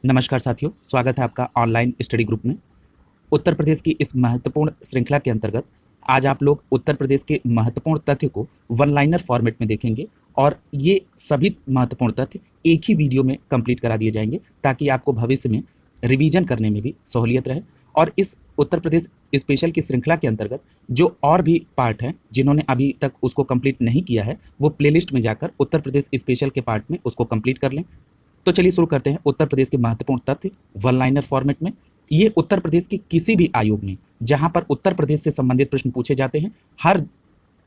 नमस्कार साथियों, स्वागत है आपका ऑनलाइन स्टडी ग्रुप में। उत्तर प्रदेश की इस महत्वपूर्ण श्रृंखला के अंतर्गत आज आप लोग उत्तर प्रदेश के महत्वपूर्ण तथ्य को वन लाइनर फॉर्मेट में देखेंगे और ये सभी महत्वपूर्ण तथ्य एक ही वीडियो में कंप्लीट करा दिए जाएंगे ताकि आपको भविष्य में रिवीजन करने में भी सहूलियत रहे। और इस उत्तर प्रदेश स्पेशल की श्रृंखला के अंतर्गत जो और भी पार्ट हैं जिन्होंने अभी तक उसको कंप्लीट नहीं किया है वो प्लेलिस्ट में जाकर उत्तर प्रदेश स्पेशल के पार्ट में उसको कंप्लीट कर लें। तो चलिए शुरू करते हैं उत्तर प्रदेश के महत्वपूर्ण तथ्य वन लाइनर फॉर्मेट में। ये उत्तर प्रदेश की किसी भी आयोग में जहां पर उत्तर प्रदेश से संबंधित प्रश्न पूछे जाते हैं, हर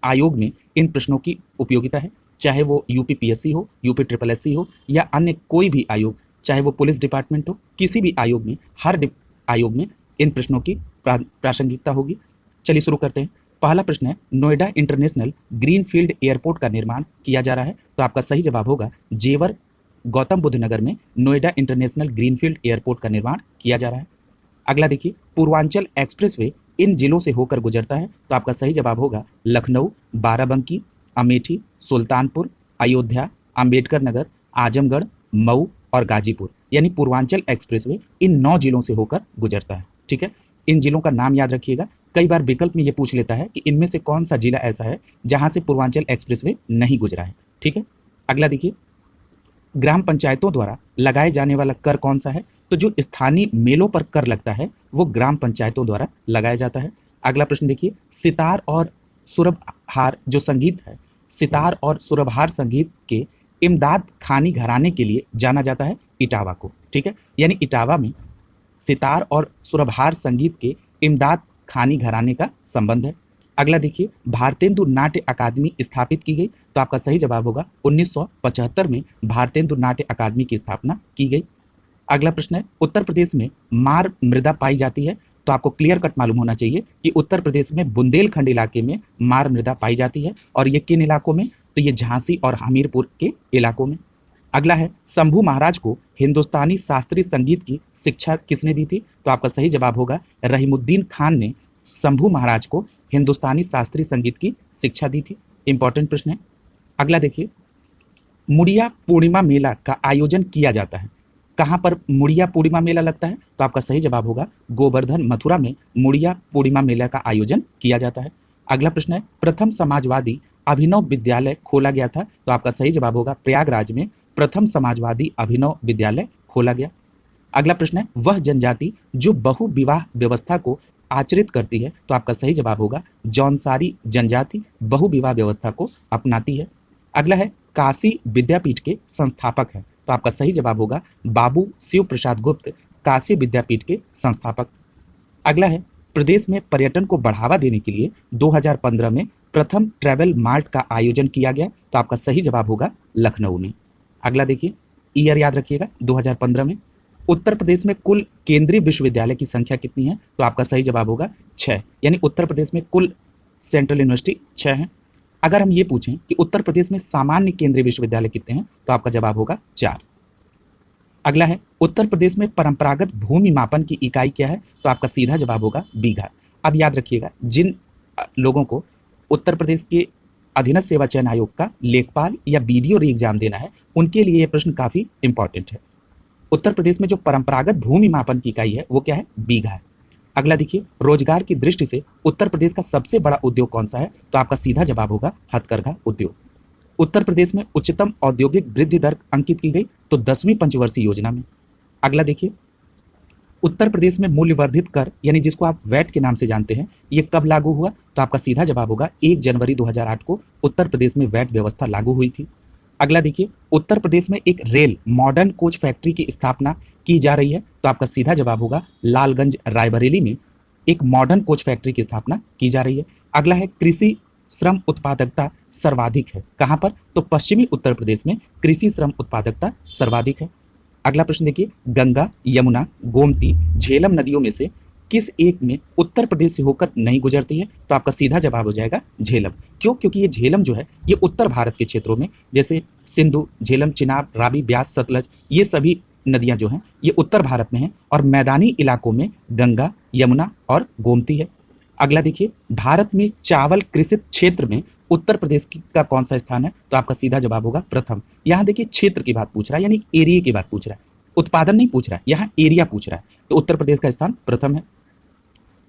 आयोग में इन प्रश्नों की उपयोगिता है, चाहे वो यूपी पीएससी हो, यूपी ट्रिपल एससी हो या अन्य कोई भी आयोग, चाहे वो पुलिस डिपार्टमेंट हो, किसी भी आयोग में हर आयोग में इन प्रश्नों की प्रासंगिकता होगी। चलिए शुरू करते हैं। पहला प्रश्न है, नोएडा इंटरनेशनल ग्रीनफील्ड एयरपोर्ट का निर्माण किया जा रहा है। तो आपका सही जवाब होगा जेवर गौतम बुद्ध नगर में नोएडा इंटरनेशनल ग्रीनफील्ड एयरपोर्ट का निर्माण किया जा रहा है। अगला देखिए, पूर्वांचल एक्सप्रेसवे इन जिलों से होकर गुजरता है। तो आपका सही जवाब होगा लखनऊ, बाराबंकी, अमेठी, सुल्तानपुर, अयोध्या, अंबेडकर नगर, आजमगढ़, मऊ और गाजीपुर। यानी पूर्वांचल एक्सप्रेसवे इन 9 जिलों से होकर गुजरता है। ठीक है, इन जिलों का नाम याद रखिएगा। कई बार विकल्प में ये पूछ लेता है कि इनमें से कौन सा जिला ऐसा है जहां से पूर्वांचल एक्सप्रेसवे नहीं गुजरा है। ठीक है, अगला देखिए, ग्राम पंचायतों द्वारा लगाए जाने वाला कर कौन सा है। तो जो स्थानीय मेलों पर कर लगता है वो ग्राम पंचायतों द्वारा लगाया जाता है। अगला प्रश्न देखिए, सितार और सुरबहार जो संगीत है, सितार और सुरबहार संगीत के इमदाद खानी घराने के लिए जाना जाता है इटावा को। ठीक है, यानी इटावा में सितार और सुरबहार संगीत के इमदाद खानी घराने का संबंध है। अगला देखिए, भारतेंदु नाट्य अकादमी स्थापित की गई। तो आपका सही जवाब होगा 1975 में भारतेंदु नाट्य अकादमी की स्थापना की गई। अगला प्रश्न है, उत्तर प्रदेश में मार मृदा पाई जाती है। तो आपको क्लियर कट मालूम होना चाहिए कि उत्तर प्रदेश में बुंदेलखंड इलाके में मार मृदा पाई जाती है। और ये किन इलाकों में? तो ये झांसी और हमीरपुर के इलाकों में। अगला है, शंभू महाराज को हिंदुस्तानी शास्त्रीय संगीत की शिक्षा किसने दी थी? तो आपका सही जवाब होगा रहीमुद्दीन खान ने शंभू महाराज को हिंदुस्तानी शास्त्रीय संगीत की शिक्षा दी थी। इंपॉर्टेंट प्रश्न है। अगला देखिए, मुड़िया पूर्णिमा मेला का आयोजन किया जाता है। कहां पर मुड़िया पूर्णिमा मेला लगता है? तो आपका सही जवाब होगा गोवर्धन मथुरा में मुड़िया पूर्णिमा मेला का आयोजन किया जाता है। अगला प्रश्न है, प्रथम समाजवादी अभिनव विद्यालय खोला गया था। तो आपका सही जवाब होगा प्रयागराज में प्रथम समाजवादी अभिनव विद्यालय खोला गया। अगला प्रश्न है, वह जनजाति जो बहु विवाह व्यवस्था को आचरित करती है। तो आपका सही जवाब होगा जौनसारी जनजाति बहु विवाह व्यवस्था को अपनाती है। अगला है, काशी विद्यापीठ के संस्थापक है। तो आपका सही जवाब होगा बाबू शिव प्रसाद गुप्त काशी विद्यापीठ के संस्थापक। अगला है, प्रदेश में पर्यटन को बढ़ावा देने के लिए 2015 में प्रथम ट्रैवल मार्ट का आयोजन किया गया। तो आपका सही जवाब होगा लखनऊ में। अगला देखिए, ईयर याद रखिएगा 2015 में। उत्तर प्रदेश में कुल केंद्रीय विश्वविद्यालय की संख्या कितनी है? तो आपका सही जवाब होगा 6। यानी उत्तर प्रदेश में कुल सेंट्रल यूनिवर्सिटी 6 है। अगर हम ये पूछें कि उत्तर प्रदेश में सामान्य केंद्रीय विश्वविद्यालय कितने हैं, तो आपका जवाब होगा 4। अगला है, उत्तर प्रदेश में परंपरागत भूमि मापन की इकाई क्या है? तो आपका सीधा जवाब होगा बीघा। अब याद रखिएगा, जिन लोगों को उत्तर प्रदेश के अधीनस्थ सेवा चयन आयोग का लेखपाल या बीडीओ री एग्जाम देना है उनके लिए यह प्रश्न काफी इंपॉर्टेंट है। उत्तर प्रदेश में जो परंपरागत भूमि मापन की इकाई है वो क्या है? बीघा है। अगला देखिए, रोजगार की दृष्टि से उत्तर प्रदेश का सबसे बड़ा उद्योग कौन सा है? तो आपका सीधा जवाब होगा हथकरघा उद्योग। उत्तर प्रदेश में उच्चतम औद्योगिक वृद्धि दर अंकित की गई तो 10वीं पंचवर्षीय योजना में। अगला देखिए, उत्तर प्रदेश में मूल्य वर्धित कर यानी जिसको आप वैट के नाम से जानते हैं ये कब लागू हुआ? तो आपका सीधा जवाब होगा 1 जनवरी 2008 को उत्तर प्रदेश में वैट व्यवस्था लागू हुई थी। अगला देखिए, उत्तर प्रदेश में एक रेल मॉडर्न कोच फैक्ट्री की स्थापना की जा रही है। तो आपका सीधा जवाब होगा लालगंज रायबरेली में एक मॉडर्न कोच फैक्ट्री की स्थापना की जा रही है। अगला है, कृषि श्रम उत्पादकता सर्वाधिक है। कहां पर? तो पश्चिमी उत्तर प्रदेश में कृषि श्रम उत्पादकता सर्वाधिक है। अगला प्रश्न देखिए, गंगा, यमुना, गोमती, झेलम नदियों में से किस एक में उत्तर प्रदेश से होकर नहीं गुजरती है? तो आपका सीधा जवाब हो जाएगा झेलम। क्यों? क्योंकि ये झेलम जो है ये उत्तर भारत के क्षेत्रों में जैसे सिंधु, झेलम, चिनाब, रावी, ब्यास, सतलज ये सभी नदियां जो हैं ये उत्तर भारत में हैं और मैदानी इलाकों में गंगा, यमुना और गोमती है। अगला देखिए, भारत में चावल कृषित क्षेत्र में उत्तर प्रदेश का कौन सा स्थान है? तो आपका सीधा जवाब होगा प्रथम। यहाँ देखिए क्षेत्र की बात पूछ रहा है यानी एरिया की बात पूछ रहा है। उत्पादन नहीं पूछ रहा है, यहाँ एरिया पूछ रहा है। तो उत्तर प्रदेश का स्थान प्रथम है।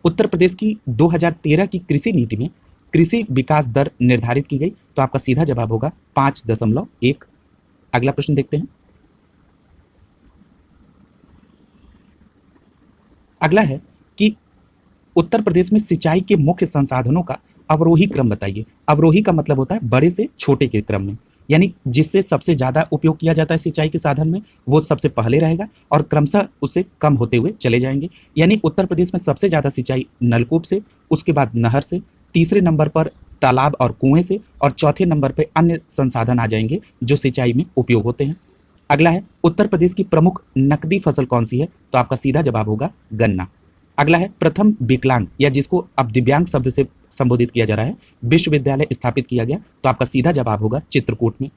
उत्तर प्रदेश की 2013 की कृषि नीति में कृषि विकास दर निर्धारित की गई, तो आपका सीधा जवाब होगा 5.1। अगला प्रश्न देखते हैं। अगला है कि उत्तर प्रदेश में सिंचाई के मुख्य संसाधनों का अवरोही क्रम बताइए। अवरोही का मतलब होता है बड़े से छोटे के क्रम में, यानी जिससे सबसे ज्यादा उपयोग किया जाता है सिंचाई के साधन में वो सबसे पहले रहेगा और क्रमशः उससे कम होते हुए चले जाएंगे। यानी उत्तर प्रदेश में सबसे ज्यादा सिंचाई नलकूप से, उसके बाद नहर से, तीसरे नंबर पर तालाब और कुएं से, और चौथे नंबर पर अन्य संसाधन आ जाएंगे जो सिंचाई में उपयोग होते हैं। अगला है उत्तर प्रदेश की प्रमुख नकदी फसल कौन सी है, तो आपका सीधा जवाब होगा गन्ना। अगला है प्रथम विकलांग या जिसको अब दिव्यांग शब्द से संबोधित किया जा रहा है विश्वविद्यालय स्थापित किया गया, तो आपका सीधा जवाब होगा चित्रकूट में।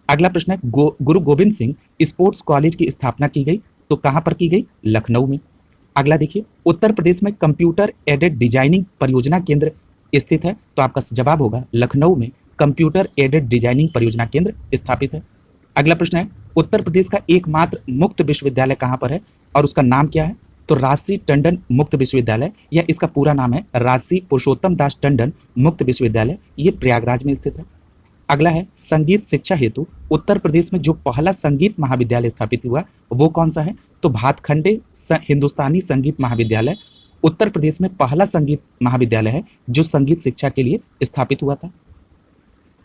अगला प्रश्न है गुरु गोविंद सिंह स्पोर्ट्स कॉलेज की स्थापना की गई, तो कहां पर की गई? लखनऊ में। अगला देखिए उत्तर प्रदेश में कंप्यूटर एडेड डिजाइनिंग परियोजना केंद्र स्थित है, तो आपका जवाब होगा लखनऊ में कंप्यूटर एडेड डिजाइनिंग परियोजना केंद्र स्थापित है। अगला प्रश्न है उत्तर प्रदेश का एकमात्र मुक्त विश्वविद्यालय कहां पर है और उसका नाम क्या है? तो राजसी टंडन मुक्त विश्वविद्यालय, या इसका पूरा नाम है राजसी पुरुषोत्तम दास टंडन मुक्त विश्वविद्यालय, ये प्रयागराज में स्थित है। अगला है संगीत शिक्षा हेतु उत्तर प्रदेश में जो पहला संगीत महाविद्यालय स्थापित हुआ वो कौन सा है? तो भातखंडे हिंदुस्तानी संगीत महाविद्यालय उत्तर प्रदेश में पहला संगीत महाविद्यालय है जो संगीत शिक्षा के लिए स्थापित हुआ था।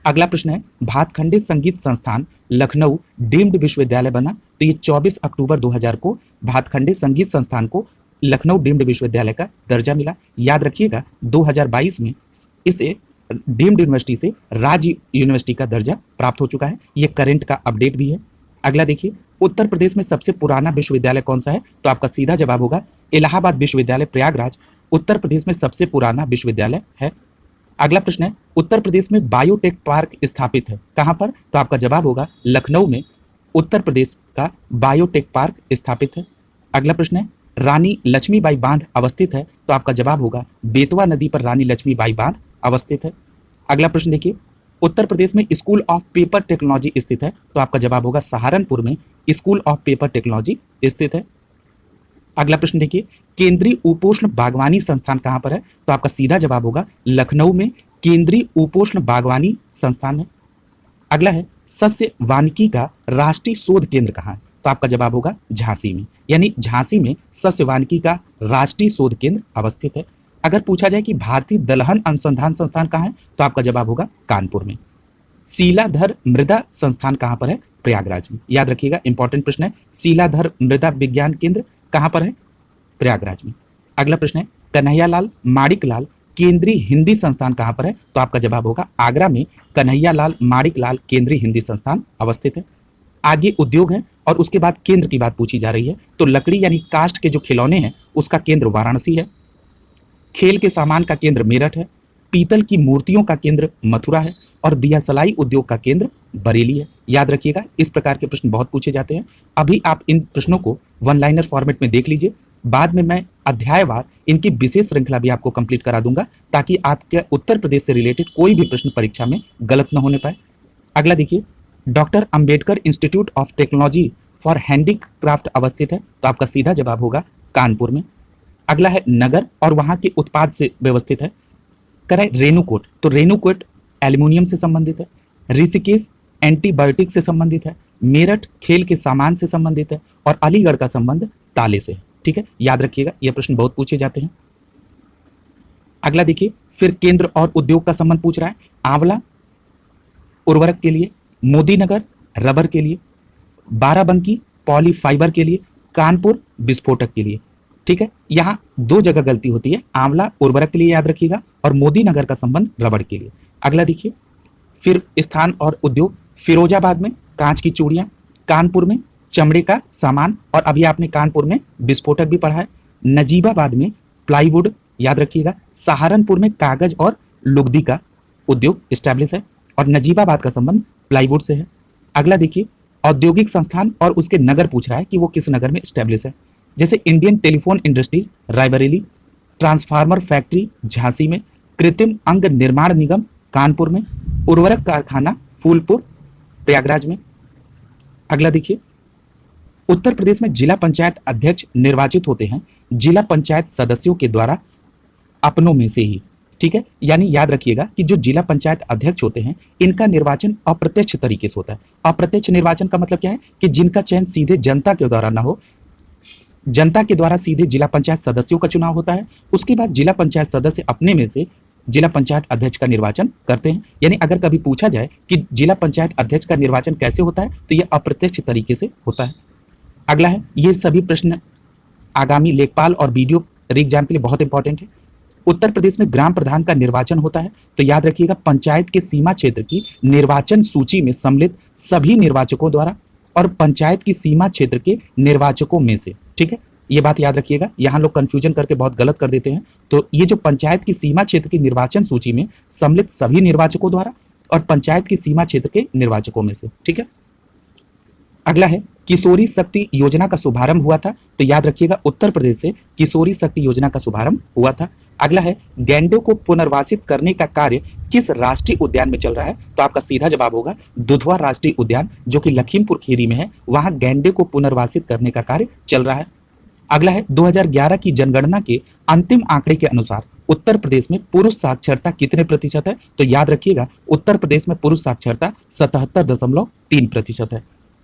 अगला प्रश्न है भातखंडे संगीत संस्थान लखनऊ डीम्ड विश्वविद्यालय बना, तो ये 24 अक्टूबर 2000 को भातखंडे संगीत संस्थान को लखनऊ डीम्ड विश्वविद्यालय का दर्जा मिला। याद रखिएगा 2022 में इसे डीम्ड यूनिवर्सिटी से राज्य यूनिवर्सिटी का दर्जा प्राप्त हो चुका है। ये करंट का अपडेट भी है। अगला देखिए उत्तर प्रदेश में सबसे पुराना विश्वविद्यालय कौन सा है? तो आपका सीधा जवाब होगा इलाहाबाद विश्वविद्यालय प्रयागराज उत्तर प्रदेश में सबसे पुराना विश्वविद्यालय है। अगला प्रश्न है उत्तर प्रदेश में बायोटेक पार्क स्थापित है, कहां पर? तो आपका जवाब होगा लखनऊ में उत्तर प्रदेश का बायोटेक पार्क स्थापित है। अगला प्रश्न है रानी लक्ष्मीबाई बांध अवस्थित है, तो आपका जवाब होगा बेतवा नदी पर रानी लक्ष्मीबाई बांध अवस्थित है। अगला प्रश्न देखिए उत्तर प्रदेश में स्कूल ऑफ पेपर टेक्नोलॉजी स्थित है, तो आपका जवाब होगा सहारनपुर में स्कूल ऑफ पेपर टेक्नोलॉजी स्थित है। अगला प्रश्न देखिए केंद्रीय उपोष्ण बागवानी संस्थान कहां पर है? तो आपका सीधा जवाब होगा लखनऊ में केंद्रीय उपोष्ण बागवानी संस्थान है। अगला है सस्य वानिकी का राष्ट्रीय शोध केंद्र कहां है? तो आपका जवाब होगा झांसी में, यानी झांसी में सस्य वानिकी का राष्ट्रीय शोध केंद्र अवस्थित है। अगर पूछा जाए कि भारतीय दलहन अनुसंधान संस्थान कहां है, तो आपका जवाब होगा कानपुर में। शीलाधर मृदा संस्थान कहां पर है? प्रयागराज में। याद रखिएगा इंपॉर्टेंट प्रश्न है, शीलाधर मृदा विज्ञान केंद्र कहां पर है? प्रयागराज में। अगला प्रश्न है कन्हैयालाल माणिकलाल केंद्रीय हिंदी संस्थान कहां पर है? तो आपका जवाब होगा आगरा में कन्हैयालाल माणिकलाल केंद्रीय हिंदी संस्थान अवस्थित है। आगे उद्योग है और उसके बाद केंद्र की बात पूछी जा रही है, तो लकड़ी यानी काष्ठ के जो खिलौने हैं उसका केंद्र वाराणसी है। खेल के सामान का केंद्र मेरठ है। पीतल की मूर्तियों का केंद्र मथुरा है और दिया सलाई उद्योग का केंद्र बरेली है। याद रखिएगा इस प्रकार के प्रश्न बहुत पूछे जाते हैं। अभी आप इन प्रश्नों को वन लाइनर फॉर्मेट में देख लीजिए, बाद में मैं अध्यायवार इनकी विशेष श्रृंखला भी आपको कंप्लीट करा दूंगा ताकि आपके उत्तर प्रदेश से रिलेटेड कोई भी प्रश्न परीक्षा में गलत न होने पाए। अगला देखिए doctor Ambedkar institute of technology for handicraft अवस्थित है, तो आपका सीधा जवाब होगा कानपुर में। अगला है नगर और वहां के उत्पाद से व्यवस्थित है। करें रेणुकूट, तो रेणुकूट एल्यूमिनियम से संबंधित है। ऋषिकेश एंटीबायोटिक से संबंधित है। मेरठ खेल के सामान से संबंधित है और अलीगढ़ का संबंध ताले से है। ठीक है, याद रखिएगा यह प्रश्न बहुत पूछे जाते हैं। अगला देखिए फिर केंद्र और उद्योग का संबंध पूछ रहा है। आंवला उर्वरक के लिए, मोदीनगर रबर के लिए, बाराबंकी पॉलीफाइबर के लिए, कानपुर विस्फोटक के लिए। ठीक है, यहां दो जगह गलती होती है, आंवला उर्वरक के लिए याद रखिएगा और मोदीनगर का संबंध रबड़ के लिए। अगला देखिए फिर स्थान और उद्योग, फिरोजाबाद में कांच की चूड़ियां, कानपुर में चमड़े का सामान और अभी आपने कानपुर में विस्फोटक भी पढ़ा है। नजीबाबाद में प्लाईवुड याद रखिएगा। सहारनपुर में कागज और लुगदी का उद्योग स्टैब्लिश है और नजीबाबाद का संबंध प्लाईवुड से है। अगला देखिए औद्योगिक संस्थान और उसके नगर पूछ रहा है कि वो किस नगर में स्टैब्लिश है। जैसे Indian telephone industries Raebareli, transformer factory Jhansi में, कृत्रिम अंग निर्माण निगम कानपुर में, उर्वरक कारखाना फूलपुर प्रयागराज में। अगला देखिए उत्तर प्रदेश में जिला पंचायत अध्यक्ष निर्वाचित होते हैं जिला पंचायत सदस्यों के द्वारा अपनों में से ही, ठीक है। यानी याद रखिएगा कि जो जिला पंचायत अध्यक्ष होते हैं इनका निर्वाचन अप्रत्यक्ष तरीके से होता है। अप्रत्यक्ष निर्वाचन का मतलब क्या है कि जिनका चयन सीधे जनता के द्वारा ना हो, जनता के द्वारा सीधे जिला पंचायत सदस्यों का चुनाव होता है। उसके बाद जिला पंचायत सदस्य अपने में से जिला पंचायत अध्यक्ष का निर्वाचन करते हैं। यानी अगर कभी पूछा जाए कि जिला पंचायत अध्यक्ष का निर्वाचन कैसे होता है तो यह अप्रत्यक्ष तरीके से होता है। अगला है, ये सभी प्रश्न आगामी लेखपाल और वीडियो एग्जाम के लिए बहुत इंपॉर्टेंट है। उत्तर प्रदेश में ग्राम प्रधान का निर्वाचन होता है तो याद रखिएगा पंचायत के सीमा क्षेत्र की निर्वाचन सूची में सम्मिलित सभी निर्वाचकों द्वारा और पंचायत की सीमा क्षेत्र के निर्वाचकों में से, ठीक है। ये बात याद रखिएगा, यहाँ लोग कंफ्यूजन करके बहुत गलत कर देते हैं। तो ये जो पंचायत की सीमा क्षेत्र की निर्वाचन सूची में सम्मिलित सभी निर्वाचकों द्वारा और पंचायत की सीमा क्षेत्र के निर्वाचकों में से, ठीक है। अगला है, किशोरी शक्ति योजना का शुभारंभ हुआ था तो याद रखिएगा उत्तर प्रदेश से किशोरी शक्ति योजना का शुभारंभ हुआ था। अगला है, गैंडों को पुनर्वासित करने का कार्य किस राष्ट्रीय उद्यान में चल रहा है तो आपका सीधा जवाब होगा दुधवा राष्ट्रीय उद्यान जो कि लखीमपुर खीरी में है, वहां गैंडे को पुनर्वासित करने का कार्य चल रहा है। अगला है, 2011 की जनगणना के अंतिम आंकड़े के अनुसार उत्तर प्रदेश में पुरुष साक्षरता कितने प्रतिशत है तो याद रखिएगा उत्तर प्रदेश में पुरुष साक्षरता 77.3% है।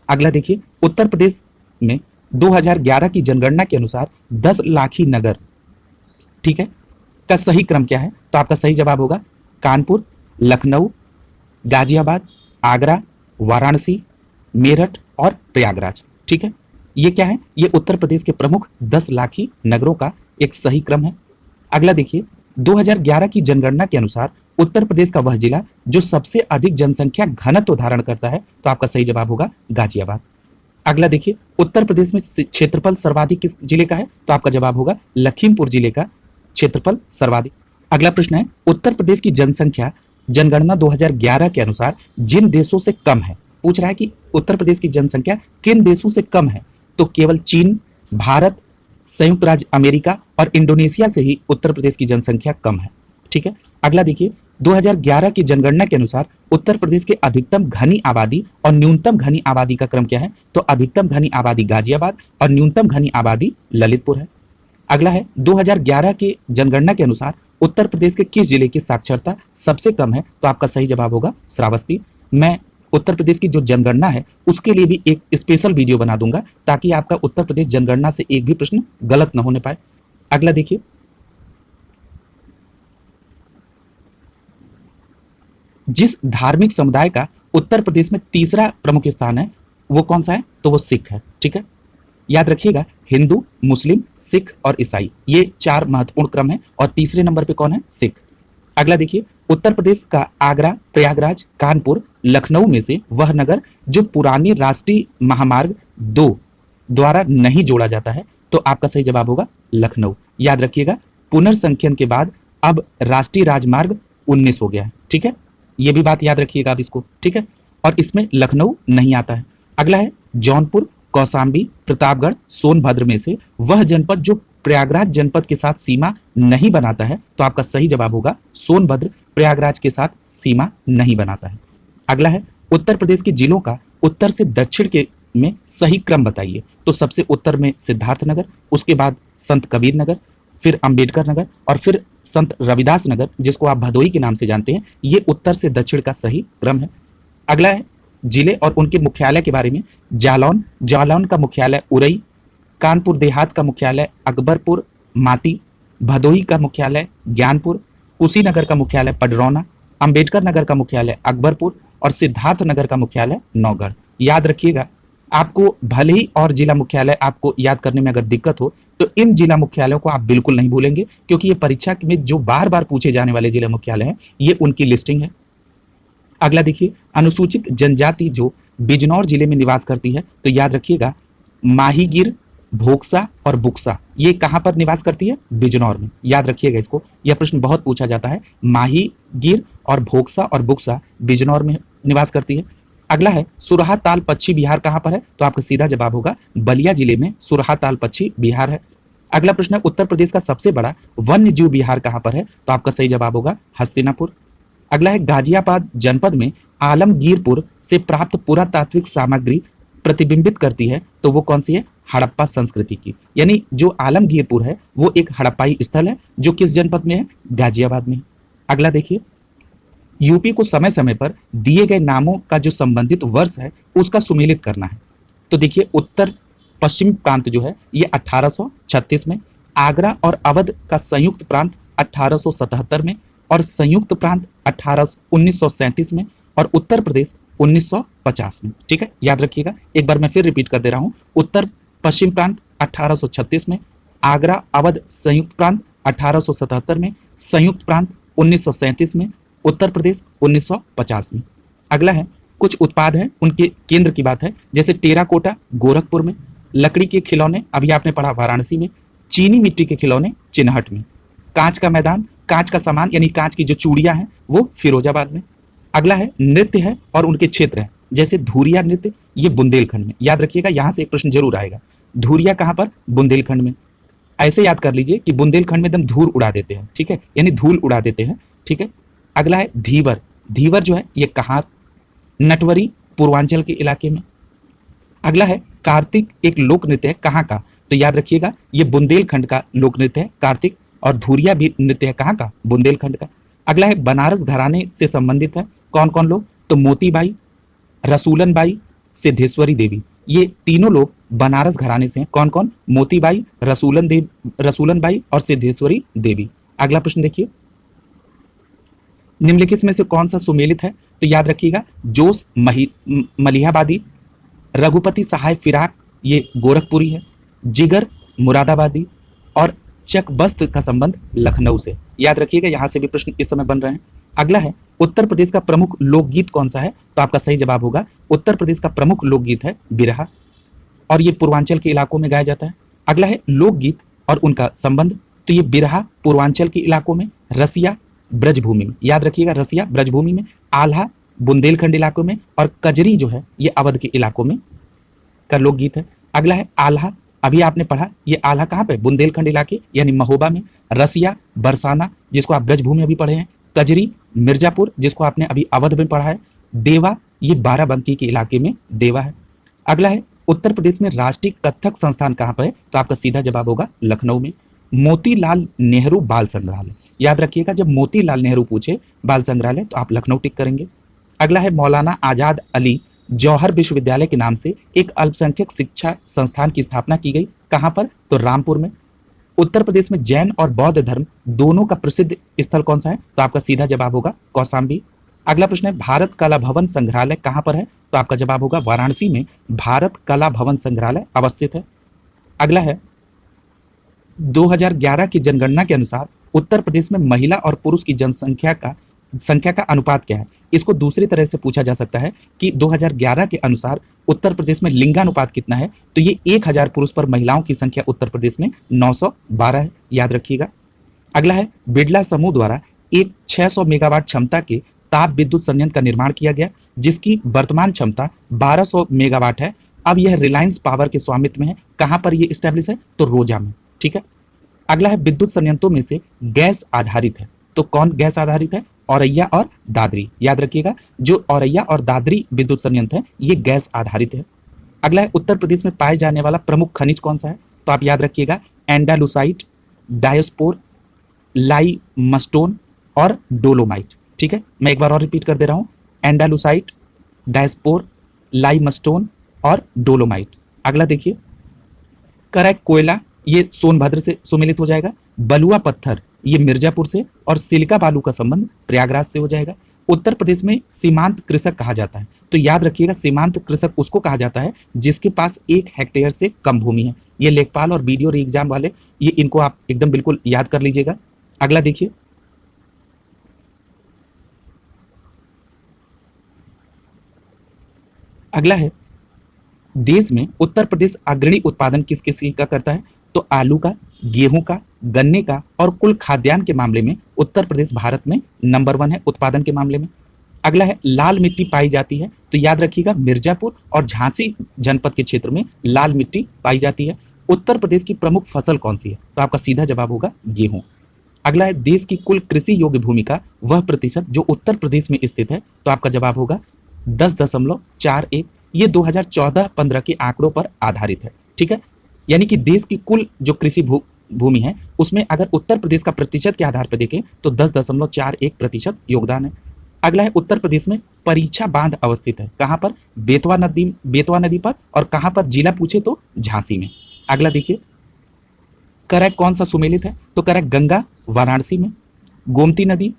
अगला देखिए, उत्तर प्रदेश में 2011 की जनगणना के अनुसार 10 लाखी नगर, ठीक है, का सही क्रम क्या है तो आपका सही जवाब होगा कानपुर, लखनऊ, गाजियाबाद, आगरा, वाराणसी, मेरठ और प्रयागराज, ठीक है। ये क्या है, ये उत्तर प्रदेश के प्रमुख 10 लाखी नगरों का एक सही क्रम है। अगला देखिए, 2011 की जनगणना के अनुसार उत्तर प्रदेश का वह जिला जो सबसे अधिक जनसंख्या घनत्व धारण करता है तो आपका सही जवाब होगा गाजियाबाद। अगला देखिए, उत्तर प्रदेश में क्षेत्रफल सर्वाधिक किस जिले का है तो आपका जवाब होगा लखीमपुर जिले का क्षेत्रफल सर्वाधिक। अगला प्रश्न है, उत्तर प्रदेश की जनसंख्या जनगणना 2011 के अनुसार जिन देशों से कम है, पूछ रहा है कि उत्तर प्रदेश की जनसंख्या किन देशों से कम है तो केवल चीन, भारत, संयुक्त राज्य अमेरिका और इंडोनेशिया से ही उत्तर प्रदेश की जनसंख्या कम है, ठीक है। अगला देखिए, 2011 की जनगणना के अनुसार उत्तर प्रदेश के अधिकतम घनी आबादी और न्यूनतम घनी आबादी का क्रम क्या है तो अधिकतम घनी आबादी गाजियाबाद और न्यूनतम घनी आबादी ललितपुर है। अगला है, 2011 के जनगणना के अनुसार उत्तर प्रदेश के किस जिले की साक्षरता सबसे कम है तो आपका सही जवाब होगा श्रावस्ती। मैं उत्तर प्रदेश की जो जनगणना है उसके लिए भी एक स्पेशल वीडियो बना दूंगा ताकि आपका उत्तर प्रदेश जनगणना से एक भी प्रश्न गलत न होने पाए। अगला देखिए, जिस धार्मिक समुदाय का उत्तर प्रदेश में तीसरा प्रमुख स्थान है वो कौन सा है तो वो सिख है, ठीक है। याद रखिएगा हिंदू, मुस्लिम, सिख और ईसाई, ये 4 महत्वपूर्ण क्रम है और तीसरे नंबर पे कौन है, सिख। अगला देखिए, उत्तर प्रदेश का आगरा, प्रयागराज, कानपुर, लखनऊ में से वह नगर जो पुरानी राष्ट्रीय महामार्ग 2 द्वारा नहीं जोड़ा जाता है तो आपका सही जवाब होगा लखनऊ। याद रखिएगा पुनर्संख्यन के बाद अब राष्ट्रीय राजमार्ग 19 हो गया है, ठीक है। ये भी बात याद रखिएगा आप इसको, ठीक है। और इसमें लखनऊ नहीं आता है। अगला है, जौनपुर, कौशाम्बी, प्रतापगढ़, सोनभद्र में से वह जनपद जो प्रयागराज जनपद के साथ सीमा नहीं बनाता है तो आपका सही जवाब होगा सोनभद्र प्रयागराज के साथ सीमा नहीं बनाता है। अगला है, उत्तर प्रदेश के जिलों का उत्तर से दक्षिण के में सही क्रम बताइए तो सबसे उत्तर में सिद्धार्थ नगर, उसके बाद संत कबीर नगर, फिर अंबेडकर नगर और फिर संत रविदास नगर जिसको आप भदोई के नाम से जानते हैं, ये उत्तर से दक्षिण का सही क्रम है। अगला है, जिले और उनके मुख्यालय के बारे में, जालौन, जालौन का मुख्यालय उरई, कानपुर देहात का मुख्यालय अकबरपुर माती, भदोई का मुख्यालय ज्ञानपुर, कुशीनगर का मुख्यालय पडरौना, अंबेडकर नगर का मुख्यालय अकबरपुर और सिद्धार्थ नगर का मुख्यालय नौगढ़। याद रखिएगा, आपको भले ही और जिला मुख्यालय आपको याद करने में अगर दिक्कत हो तो इन जिला मुख्यालयों को आप बिल्कुल नहीं भूलेंगे क्योंकि ये परीक्षा में जो बार बार पूछे जाने वाले जिला मुख्यालय हैं ये उनकी लिस्टिंग है। अगला देखिए, अनुसूचित जनजाति जो बिजनौर जिले में निवास करती है तो याद रखिएगा माहीगिर, भोक्सा और बुक्सा, ये कहाँ पर निवास करती है, बिजनौर में। याद रखिएगा इसको, यह प्रश्न बहुत पूछा जाता है। माहीगिर और भोक्सा और बुक्सा बिजनौर में निवास करती है। अगला है, सुरहा ताल पक्षी बिहार कहाँ पर है तो आपका सीधा जवाब होगा बलिया जिले में सुरहा ताल पक्षी बिहार है। अगला प्रश्न है, उत्तर प्रदेश का सबसे बड़ा वन्य जीव विहार कहाँ पर है तो आपका सही जवाब होगा हस्तिनापुर। अगला है, गाजियाबाद जनपद में आलमगीरपुर से प्राप्त पुरातात्विक सामग्री प्रतिबिंबित करती है तो वो कौन सी है? हड़प्पा संस्कृति की। यानी जो आलमगीरपुर है वो एक हड़प्पाई स्थल है जो किस जनपद में है? गाजियाबाद में। अगला देखिए, यूपी को समय समय पर दिए गए नामों का जो संबंधित वर्ष है उसका सुमेलित करना है। तो देखिए, उत्तर पश्चिम प्रांत जो है ये 1836 में, आगरा और अवध का संयुक्त प्रांत 1877 में, और संयुक्त प्रांत 1937 में, और उत्तर प्रदेश 1950 में। ठीक है, याद रखिएगा। एक बार मैं फिर रिपीट कर दे रहा हूं, उत्तर पश्चिम प्रांत 1836 में, आगरा अवध संयुक्त प्रांत 1877 में, संयुक्त प्रांत 1937 में, उत्तर प्रदेश 1950 में। अगला है, कुछ उत्पाद हैं उनके केंद्र की बात है, जैसे टेराकोटा गोरखपुर में, लकड़ी के खिलौने अभी आपने पढ़ा वाराणसी में, चीनी मिट्टी के खिलौने चिन्हट में, कांच का मैदान, कांच का सामान यानी कांच की जो चूड़ियां हैं वो फिरोजाबाद में। अगला है, नृत्य है और उनके क्षेत्र हैं, जैसे धूरिया नृत्य, ये बुंदेलखंड में। याद रखिएगा, यहां से एक प्रश्न जरूर आएगा, धूरिया कहां पर? बुंदेलखंड में। ऐसे याद कर लीजिए कि बुंदेलखंड में एकदम धूल उड़ा देते हैं, ठीक है, यानी धूल उड़ा देते हैं। ठीक है, अगला है धीवर। धीवर जो है ये कहां? नटवरी पूर्वांचल के इलाके में। अगला है कार्तिक, एक लोक नृत्य है, कहां का? तो याद रखिएगा ये बुंदेलखंड का लोक नृत्य है कार्तिक, और धूरिया भी नृत्य है कहां का? बुंदेलखंड का। अगला है बनारस घराने से संबंधित है, कौन कौन लोग? तो मोतीबाई, रसूलन बाई, सिद्धेश्वरी देवी, ये तीनों लोग बनारस घराने से हैं। कौन कौन? मोतीबाई, रसूलन बाई और सिद्धेश्वरी देवी। अगला प्रश्न देखिए, निम्नलिखित में से कौन सा सुमेलित है? तो याद रखिएगा, जोश मलिहाबादी, रघुपति सहाय फिराक ये गोरखपुरी है, जिगर मुरादाबादी, और चकबस्त का संबंध लखनऊ से। याद रखिएगा, यहां से भी प्रश्न इस समय बन रहे हैं। अगला है, उत्तर प्रदेश का प्रमुख लोकगीत कौन सा है? तो आपका सही जवाब होगा, उत्तर प्रदेश का प्रमुख लोकगीत है बिरहा, और ये पूर्वांचल के इलाकों में गाया जाता है। अगला है लोकगीत और उनका संबंध, तो ये बिरहा पूर्वांचल के इलाकों में, रसिया ब्रजभूमि में। याद रखिएगा, रसिया ब्रजभूमि में, आल्हा बुंदेलखंड इलाकों में, और कजरी जो है ये अवध के इलाकों में का लोकगीत है। अगला है आल्हा, अभी आपने पढ़ा, ये आल्हा कहाँ पे? बुंदेलखंड इलाके यानी महोबा में। रसिया बरसाना, जिसको आप ब्रजभूमि अभी पढ़े हैं। कजरी मिर्जापुर, जिसको आपने अभी अवध में पढ़ा है। देवा, ये बाराबंकी के इलाके में देवा है। अगला है, उत्तर प्रदेश में राष्ट्रीय कथक संस्थान कहाँ पर है? तो आपका सीधा जवाब होगा लखनऊ में। मोतीलाल नेहरू बाल संग्रहालय, याद रखिएगा, जब मोतीलाल नेहरू पूछे बाल संग्रहालय तो आप लखनऊ टिक करेंगे। अगला है, मौलाना आजाद अली जौहर विश्वविद्यालय के नाम से एक अल्पसंख्यक शिक्षा संस्थान की स्थापना की गई, कहां पर? तो रामपुर में। उत्तर प्रदेश में जैन और बौद्ध धर्म दोनों का प्रसिद्ध स्थल कौन सा है? तो आपका सीधा जवाब होगा कौशाम्बी। अगला प्रश्न है, भारत कला भवन संग्रहालय कहां पर है? तो आपका जवाब होगा वाराणसी में भारत कला भवन संग्रहालय अवस्थित है। अगला है, 2011 की जनगणना के अनुसार उत्तर प्रदेश में महिला और पुरुष की संख्या का अनुपात क्या है? इसको दूसरी तरह से पूछा जा सकता है कि 2011 के अनुसार उत्तर प्रदेश में लिंगानुपात कितना है? तो ये 1000 पुरुष पर महिलाओं की संख्या उत्तर प्रदेश में 912 है, याद रखिएगा। अगला है, बिड़ला समूह द्वारा एक 600 मेगावाट क्षमता के ताप विद्युत संयंत्र का निर्माण किया गया, जिसकी वर्तमान क्षमता 1200 मेगावाट है। अब यह रिलायंस पावर के स्वामित्व में है। कहां पर यह स्टैब्लिश है? तो रोजा में। ठीक है, अगला है, विद्युत संयंत्रों में से गैस आधारित है, तो कौन गैस आधारित है? औरैया और दादरी। याद रखिएगा, जो औरैया और दादरी विद्युत संयंत्र है ये गैस आधारित है। अगला है, उत्तर प्रदेश में पाए जाने वाला प्रमुख खनिज कौन सा है? तो आप याद रखिएगा, एंडालुसाइट, डायोस्पोर, लाइमस्टोन और डोलोमाइट। ठीक है, मैं एक बार और रिपीट कर दे रहा हूं, एंडालुसाइट, डायोस्पोर, लाइमस्टोन और डोलोमाइट। अगला देखिए, करैक कोयला, ये सोनभद्र से सुमेलित हो जाएगा। बलुआ पत्थर, ये मिर्जापुर से, और सिलिका बालू का संबंध प्रयागराज से हो जाएगा। उत्तर प्रदेश में सीमांत कृषक कहा जाता है, तो याद रखिएगा, सीमांत कृषक उसको कहा जाता है जिसके पास 1 हेक्टेयर से कम भूमि है। ये लेखपाल और बीडीओ एग्जाम वाले, ये इनको आप एकदम बिल्कुल याद कर लीजिएगा। अगला देखिए, अगला है, देश में उत्तर प्रदेश अग्रणी उत्पादन किस किस का करता है? तो आलू का, गेहूं का, गन्ने का और कुल खाद्यान्न के मामले में उत्तर प्रदेश भारत में नंबर 1 है उत्पादन के मामले में। अगला है, लाल मिट्टी पाई जाती है, तो याद रखिएगा, मिर्जापुर और झांसी जनपद के क्षेत्र में लाल मिट्टी पाई जाती है। उत्तर प्रदेश की प्रमुख फसल कौन सी है? तो आपका सीधा जवाब होगा गेहूं। अगला है, देश की कुल कृषि योग्य भूमि का वह प्रतिशत जो उत्तर प्रदेश में स्थित है, तो आपका जवाब होगा 10.41। ये 2014-15 के आंकड़ों पर आधारित है। ठीक है, यानी कि देश की कुल जो कृषि भूमि है उसमें अगर उत्तर प्रदेश का प्रतिशत के आधार पर देखें तो 10.41% योगदान है। अगला है उत्तर प्रदेश में परीक्षा बांध अवस्थित है, कहां पर? बेतवा नदी पर। और कहां पर जिला पूछे तो झांसी में। अगला देखिए, करैक कौन सा सुमेलित है? तो करैक गंगा वाराणसी में, गोमती नदी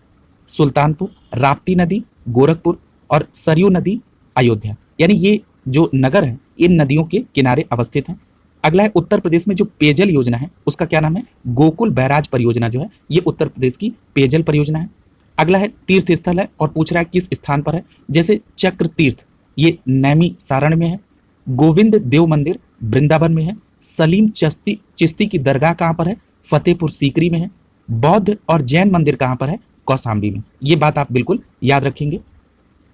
सुल्तानपुर, राप्ती नदी गोरखपुर और सरयू नदी अयोध्या। यानी ये जो नगर है इन नदियों के किनारे अवस्थित है। अगला है उत्तर प्रदेश में जो पेयजल योजना है उसका क्या नाम है? गोकुल बैराज परियोजना जो है ये उत्तर प्रदेश की पेयजल परियोजना है। अगला है तीर्थ स्थल है और पूछ रहा है किस स्थान पर है। जैसे चक्र तीर्थ ये नैमी सारण में है, गोविंद देव मंदिर वृंदावन में है, सलीम चिश्ती की दरगाह कहाँ पर है? फतेहपुर सीकरी में है, बौद्ध और जैन मंदिर कहाँ पर है? कौसाम्बी में। ये बात आप बिल्कुल याद रखेंगे।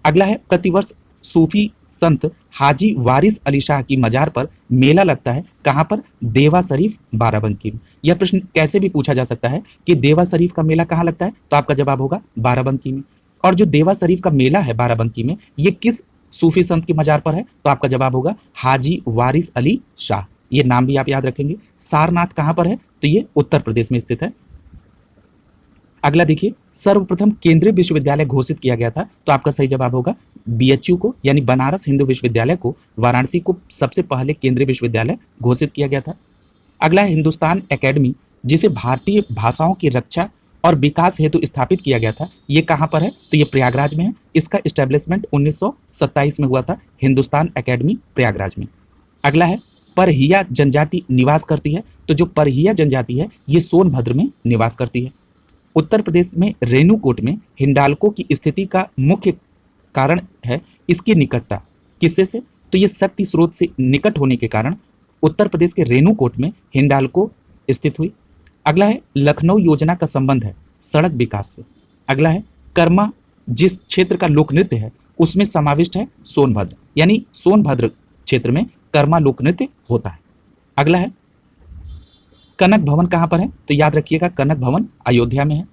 अगला है प्रतिवर्ष सूफी संत हाजी वारिस अली शाह की मजार पर मेला लगता है, कहां पर? देवा शरीफ बाराबंकी में। यह प्रश्न कैसे भी पूछा जा सकता है कि देवा शरीफ का मेला कहां लगता है, तो आपका जवाब होगा बाराबंकी में। और जो देवा शरीफ का मेला है बाराबंकी में ये किस सूफी संत की मजार पर है, तो आपका जवाब होगा हाजी वारिस अली शाह। ये नाम भी आप याद रखेंगे। सारनाथ कहां पर है, तो ये उत्तर प्रदेश में स्थित है। अगला देखिए, सर्वप्रथम केंद्रीय विश्वविद्यालय घोषित किया गया था, तो आपका सही जवाब होगा बीएचयू को, यानी बनारस हिंदू विश्वविद्यालय को वाराणसी को सबसे पहले केंद्रीय विश्वविद्यालय घोषित किया गया था। अगला है हिंदुस्तान एकेडमी, जिसे भारतीय भाषाओं की रक्षा और विकास हेतु स्थापित किया गया था, ये कहाँ पर है, तो ये प्रयागराज में है। इसका इस्टेब्लिशमेंट 1927 में हुआ था, हिंदुस्तान एकेडमी प्रयागराज में। अगला है परहिया जनजाति निवास करती है, तो जो परहिया जनजाति है ये सोनभद्र में निवास करती है। उत्तर प्रदेश में रेणुकूट में हिंडाल्को की स्थिति का मुख्य कारण है इसकी निकटता। किससे से, तो ये शक्ति स्रोत से निकट होने के कारण उत्तर प्रदेश के रेणुकूट में हिंडाल्को स्थित हुई। अगला है लखनऊ योजना का संबंध है सड़क विकास से। अगला है कर्मा जिस क्षेत्र का लोक नृत्य है उसमें समाविष्ट है सोनभद्र, यानी सोनभद्र क्षेत्र में कर्मा लोक नृत्य होता है। अगला है कनक भवन कहाँ पर है, तो याद रखिएगा कनक भवन अयोध्या में है।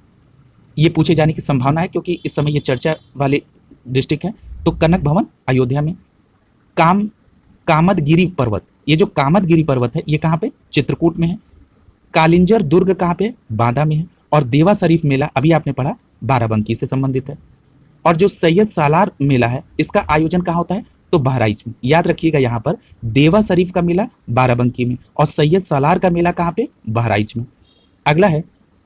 ये पूछे जाने की संभावना है क्योंकि इस समय ये चर्चा वाले डिस्ट्रिक्ट है। तो कनक भवन अयोध्या में। कामदगिरी पर्वत, ये जो कामदगिरी पर्वत है ये कहाँ पे? चित्रकूट में है। कालिंजर दुर्ग कहाँ पे? बांदा में है। और देवा शरीफ मेला अभी आपने पढ़ा बाराबंकी से संबंधित है। और जो सैयद सालार मेला है इसका आयोजन कहाँ होता है, तो बहराइच में। याद रखिएगा यहाँ पर देवा शरीफ का मेला बाराबंकी में और सैयद सालार का मेला कहाँ पे? बहराइच में। अगला है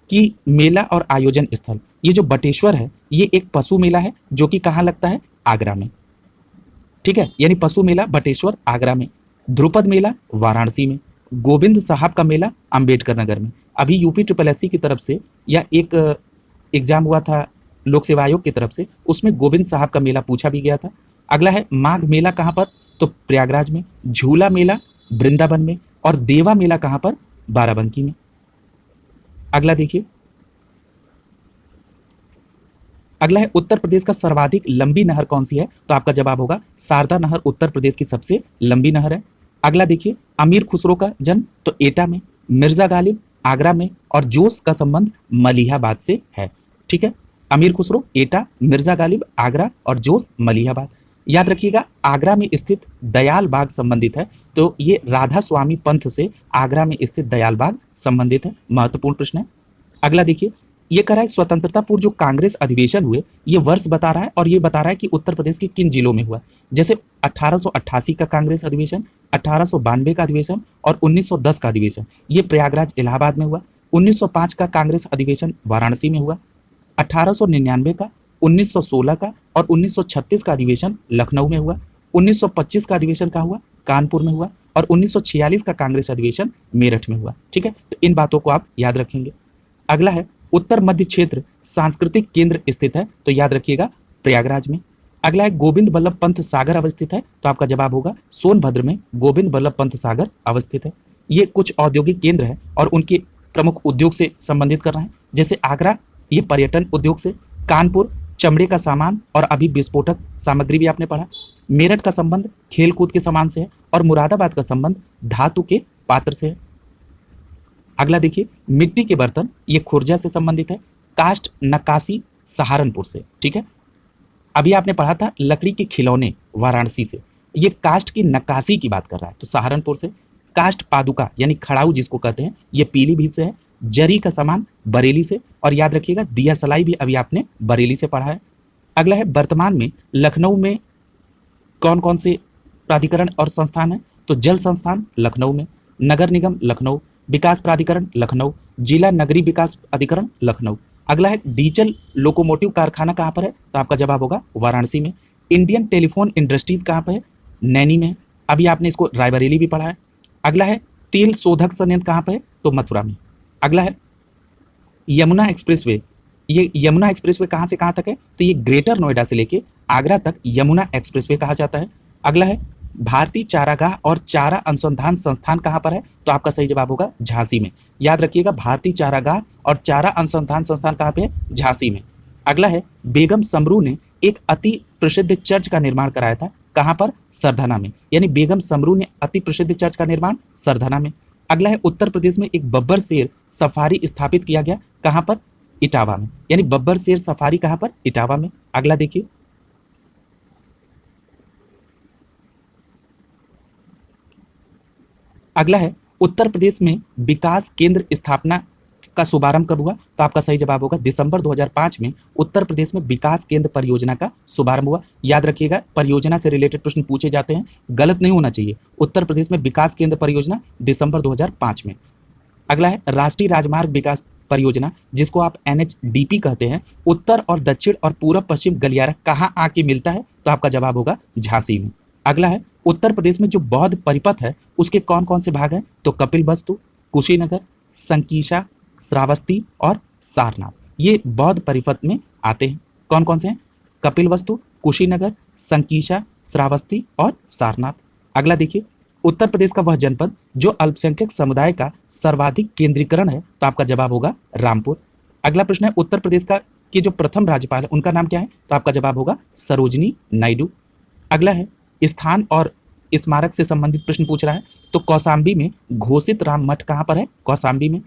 कि मेला और आयोजन स्थल, ये जो बटेश्वर है ये एक पशु मेला है जो कि कहाँ लगता है? आगरा में। ठीक है, यानी पशु मेला बटेश्वर आगरा में, ध्रुपद मेला वाराणसी में, गोविंद साहब का मेला अंबेडकर नगर में। अभी यूपी SSSC की तरफ से या एक एग्जाम हुआ था लोक सेवा आयोग की तरफ से, उसमें गोविंद साहब का मेला पूछा भी गया था। अगला है माघ मेला कहाँ पर, तो प्रयागराज में, झूला मेला वृंदावन में और देवा मेला कहाँ पर? बाराबंकी में। अगला देखिए, अगला है उत्तर प्रदेश का सर्वाधिक लंबी नहर कौन सी है, तो आपका जवाब होगा शारदा नहर उत्तर प्रदेश की सबसे लंबी नहर है। अगला देखिए, अमीर खुसरो का जन्म तो एटा में, मिर्जा गालिब आगरा में और जोश का संबंध मलिहाबाद से है। ठीक है, अमीर खुसरो एटा, मिर्जा गालिब आगरा और जोश मलिहाबाद। याद रखिएगा आगरा में स्थित दयाल बाग संबंधित है, तो ये राधा स्वामी पंथ से आगरा में स्थित दयाल बाग संबंधित है। महत्वपूर्ण प्रश्न है। अगला देखिए, ये कह रहा है स्वतंत्रता पूर्व जो कांग्रेस अधिवेशन हुए ये वर्ष बता रहा है और ये बता रहा है कि उत्तर प्रदेश के किन जिलों में हुआ। जैसे 1888 का कांग्रेस अधिवेशन, 1892 का अधिवेशन और 1910 का अधिवेशन ये प्रयागराज इलाहाबाद में हुआ। 1905 का कांग्रेस अधिवेशन वाराणसी में हुआ। 1899 का, 1916 का और 1936 का अधिवेशन लखनऊ में हुआ। 1925 का अधिवेशन कहाँ हुआ? कानपुर में हुआ। और 1946 का कांग्रेस अधिवेशन मेरठ में हुआ। ठीक है, तो इन बातों को आप याद रखेंगे। अगला है उत्तर मध्य क्षेत्र सांस्कृतिक केंद्र स्थित है, तो याद रखिएगा प्रयागराज में। अगला है गोविंद बल्लभ पंत सागर अवस्थित है, तो आपका जवाब होगा सोनभद्र में गोविंद बल्लभ पंत सागर अवस्थित है। ये कुछ औद्योगिक केंद्र है और उनके प्रमुख उद्योग से संबंधित कर रहे हैं। जैसे आगरा ये पर्यटन उद्योग से, कानपुर चमड़े का सामान और अभी विस्फोटक सामग्री भी आपने पढ़ा, मेरठ का संबंध खेल कूद के सामान से है और मुरादाबाद का संबंध धातु के पात्र से है। अगला देखिए, मिट्टी के बर्तन ये खुर्जा से संबंधित है, कास्ट नक्काशी सहारनपुर से। ठीक है, अभी आपने पढ़ा था लकड़ी के खिलौने वाराणसी से, ये काष्ठ की नक्काशी की बात कर रहा है, तो सहारनपुर से। काष्ठ पादुका यानी खड़ाऊ जिसको कहते हैं, ये पीलीभीत से है। जरी का सामान बरेली से, और याद रखिएगा दिया सलाई भी अभी आपने बरेली से पढ़ा है। अगला है वर्तमान में लखनऊ में कौन कौन से प्राधिकरण और संस्थान है, तो जल संस्थान लखनऊ में, नगर निगम लखनऊ, विकास प्राधिकरण लखनऊ, जिला नगरीय विकास अधिकरण लखनऊ। अगला है डीजल लोकोमोटिव कारखाना कहाँ पर है, तो आपका जवाब होगा वाराणसी में। इंडियन टेलीफोन इंडस्ट्रीज कहाँ पर है, नैनी में। अभी आपने इसको रायबरेली भी पढ़ा है। अगला है तेल शोधक संयंत्र कहाँ पर है, तो मथुरा में। अगला है यमुना एक्सप्रेसवे, ये यमुना एक्सप्रेसवे कहाँ से कहाँ तक है, तो ये ग्रेटर नोएडा से लेके आगरा तक यमुना एक्सप्रेसवे कहा जाता है। अगला है भारतीय चारागाह और चारा अनुसंधान संस्थान कहाँ पर है, तो आपका सही जवाब होगा झांसी में। याद रखिएगा भारतीय चारागाह और चारा अनुसंधान संस्थान कहाँ पे है, झांसी में। अगला है बेगम समरू ने एक अति प्रसिद्ध चर्च का निर्माण कराया था, कहाँ पर, सरधना में। यानी बेगम समरू ने अति प्रसिद्ध चर्च का निर्माण सरधना में। अगला है उत्तर प्रदेश में एक बब्बर शेर सफारी स्थापित किया गया, कहाँ पर, इटावा में। यानी बब्बर शेर सफारी कहाँ पर, इटावा में। अगला देखिए, अगला है उत्तर प्रदेश में विकास केंद्र स्थापना का शुभारंभ कब हुआ, तो आपका सही जवाब होगा दिसंबर 2005 में उत्तर प्रदेश में विकास केंद्र परियोजना का शुभारंभ हुआ। याद रखिएगा परियोजना से रिलेटेड प्रश्न पूछे जाते हैं, गलत नहीं होना चाहिए। उत्तर प्रदेश में विकास केंद्र परियोजना दिसंबर 2005 में। अगला है राष्ट्रीय राजमार्ग विकास परियोजना, जिसको आप NHDP कहते हैं, उत्तर और दक्षिण और पूर्व पश्चिम गलियारा कहाँ आके मिलता है, तो आपका जवाब होगा झांसी में। अगला है उत्तर प्रदेश में जो बौद्ध परिपथ है उसके कौन कौन से भाग हैं, तो कपिलवस्तु, कुशीनगर, संकीसा, श्रावस्ती और सारनाथ। ये बौद्ध परिपथ में आते हैं। कौन कौन से हैं, कपिलवस्तु, कुशीनगर, संकीसा, श्रावस्ती और सारनाथ। अगला देखिए, उत्तर प्रदेश का वह जनपद जो अल्पसंख्यक समुदाय का सर्वाधिक केंद्रीकरण है, तो आपका जवाब होगा रामपुर। अगला प्रश्न है उत्तर प्रदेश का के जो प्रथम राज्यपाल है उनका नाम क्या है, तो आपका जवाब होगा सरोजनी नायडू। अगला है स्थान और स्मारक से संबंधित प्रश्न पूछ रहा है, तो कौसाम्बी में घोषित राम मठ कहाँ पर है, कौसाम्बी में।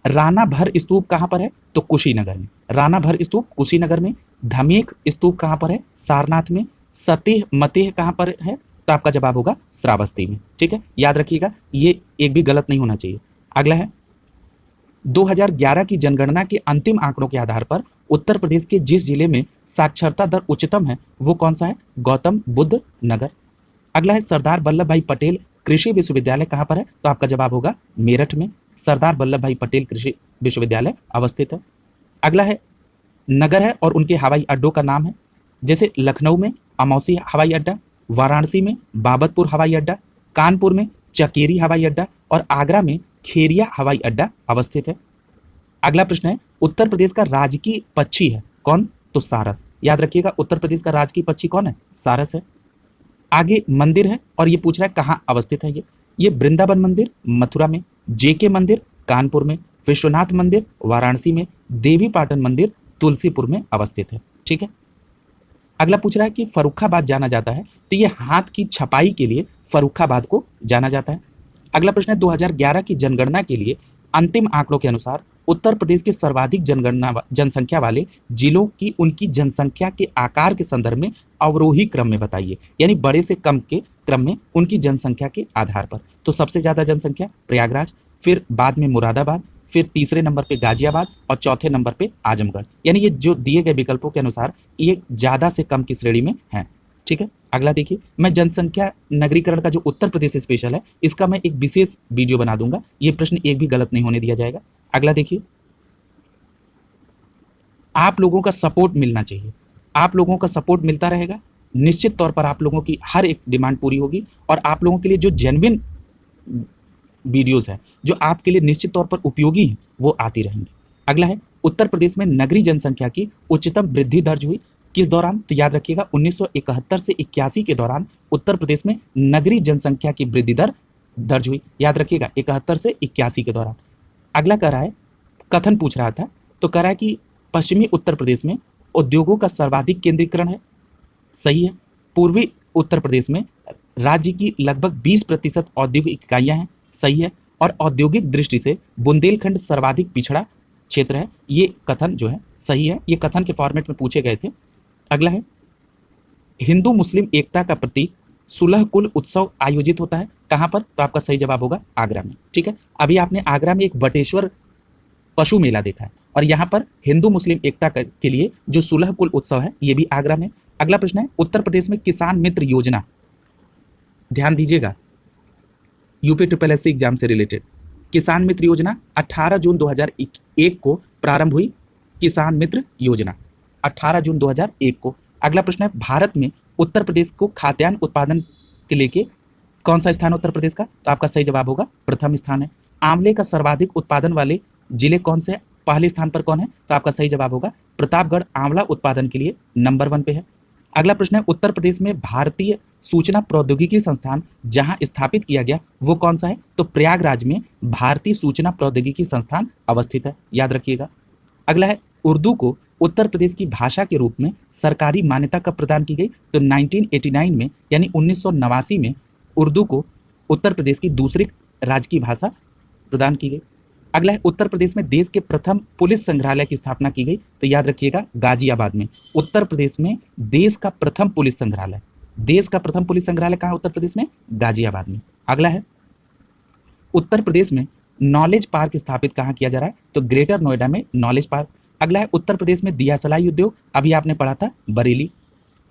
राणा भर स्तूप कहाँ पर है, तो कुशीनगर में। राणा भर स्तूप कुशीनगर में। धमेख स्तूप कहाँ पर है, सारनाथ में। सतेह मतेह कहाँ पर है, तो आपका जवाब होगा श्रावस्ती में। ठीक है, याद रखिएगा ये एक भी गलत नहीं होना चाहिए। अगला है 2011 की जनगणना के अंतिम आंकड़ों के आधार पर उत्तर प्रदेश के जिस जिले में साक्षरता दर उच्चतम है वो कौन सा है, गौतम बुद्ध नगर। अगला है सरदार वल्लभ भाई पटेल कृषि विश्वविद्यालय कहाँ पर है, तो आपका जवाब होगा मेरठ में। सरदार वल्लभ भाई पटेल कृषि विश्वविद्यालय अवस्थित है। अगला है नगर है और उनके हवाई अड्डों का नाम है, जैसे लखनऊ में अमौसी हवाई अड्डा, वाराणसी में बाबतपुर हवाई अड्डा, कानपुर में चकेरी हवाई अड्डा और आगरा में खेरिया हवाई अड्डा अवस्थित है। अगला प्रश्न है उत्तर प्रदेश का राजकीय पक्षी है कौन, तो सारस। याद रखिएगा उत्तर प्रदेश का राजकीय पक्षी कौन है, सारस है। आगे मंदिर है और ये पूछ रहा है कहाँ अवस्थित है ये वृंदावन मंदिर मथुरा में, JK मंदिर कानपुर में, विश्वनाथ मंदिर वाराणसी में, देवी पाटन मंदिर तुलसीपुर में अवस्थित है। ठीक है, अगला पूछ रहा है कि फर्रुखाबाद जाना जाता है, तो ये हाथ की छपाई के लिए फर्रुखाबाद को जाना जाता है। अगला प्रश्न है 2011 की जनगणना के लिए अंतिम आंकड़ों के अनुसार उत्तर प्रदेश के सर्वाधिक जनसंख्या वाले जिलों की उनकी जनसंख्या के आकार के संदर्भ में अवरोही क्रम में बताइए, यानी बड़े से कम के क्रम में उनकी जनसंख्या के आधार पर। तो सबसे ज्यादा जनसंख्या प्रयागराज, फिर बाद में मुरादाबाद, फिर तीसरे नंबर पे गाजियाबाद और चौथे नंबर पे आजमगढ़। यानी ये जो दिए गए विकल्पों के अनुसार ये ज्यादा से कम की श्रेणी में है। ठीक है, अगला देखिए, मैं जनसंख्या नगरीकरण का जो उत्तर प्रदेश स्पेशल है इसका मैं एक विशेष वीडियो बना दूंगा, ये प्रश्न एक भी गलत नहीं होने दिया जाएगा। अगला देखिए, आप लोगों का सपोर्ट मिलना चाहिए, आप लोगों का सपोर्ट मिलता रहेगा, निश्चित तौर पर आप लोगों की हर एक डिमांड पूरी होगी और आप लोगों के लिए जो जेन्युइन वीडियोस है जो आपके लिए निश्चित तौर पर उपयोगी हैं वो आती रहेंगी। अगला है उत्तर प्रदेश में नगरीय जनसंख्या की उच्चतम वृद्धि दर्ज हुई किस दौरान, तो याद रखिएगा 1971 से 81 के दौरान उत्तर प्रदेश में नगरीय जनसंख्या की वृद्धि दर दर्ज हुई। याद रखिएगा 71 से 81 के दौरान। अगला कह रहा है, कथन पूछ रहा था, तो कह रहा है कि पश्चिमी उत्तर प्रदेश में उद्योगों का सर्वाधिक केंद्रीकरण है, सही है। पूर्वी उत्तर प्रदेश में राज्य की लगभग 20% औद्योगिक इकाइयां हैं, सही है। और औद्योगिक दृष्टि से बुंदेलखंड सर्वाधिक पिछड़ा क्षेत्र है, ये कथन जो है सही है, ये कथन के फॉर्मेट में पूछे गए थे। अगला है हिंदू मुस्लिम एकता का प्रतीक सुलह कुल उत्सव आयोजित होता है कहां पर? तो आपका सही जवाब होगा आगरा में। ठीक है, अभी आपने आगरा में एक बटेश्वर पशु मेला देखा है और यहाँ पर हिंदू मुस्लिम एकता के लिए जो सुलह कुल उत्सव है ये भी आगरा में। अगला प्रश्न है, उत्तर प्रदेश में किसान मित्र योजना, ध्यान दीजिएगा, यूपी ट्रिपल एससी एग्जाम से रिलेटेड, किसान मित्र योजना 18 जून 2001 को प्रारंभ हुई। किसान मित्र योजना 18 जून 2001 को। अगला प्रश्न है, भारत में उत्तर प्रदेश को खाद्यान्न उत्पादन के लेके कौन सा स्थान है उत्तर प्रदेश का? तो आपका सही जवाब होगा प्रथम स्थान है। आंवले का सर्वाधिक उत्पादन वाले जिले कौन से? पहले स्थान पर कौन है? तो आपका सही जवाब होगा प्रतापगढ़ आंवला उत्पादन के लिए नंबर 1 पे है। अगला प्रश्न है, उत्तर प्रदेश में भारतीय सूचना प्रौद्योगिकी संस्थान जहां स्थापित किया गया वो कौन सा है? तो प्रयागराज में भारतीय सूचना प्रौद्योगिकी संस्थान अवस्थित है, याद रखिएगा। अगला है, उर्दू को उत्तर प्रदेश की भाषा के रूप में सरकारी मान्यता कब प्रदान की गई? तो 1989 में, यानी 1989 में उर्दू को उत्तर प्रदेश की दूसरी राजकीय भाषा प्रदान की गई। अगला है, उत्तर प्रदेश में देश के प्रथम पुलिस संग्रहालय की स्थापना की गई, तो याद रखिएगा गाजियाबाद में। उत्तर प्रदेश में देश का प्रथम पुलिस संग्रहालय, देश का प्रथम पुलिस संग्रहालय कहाँ? उत्तर प्रदेश में गाजियाबाद में। अगला है, उत्तर प्रदेश में नॉलेज पार्क स्थापित कहाँ किया जा रहा है? तो ग्रेटर नोएडा में नॉलेज पार्क। अगला है, उत्तर प्रदेश में दिया सलाई उद्योग, अभी आपने पढ़ा था बरेली।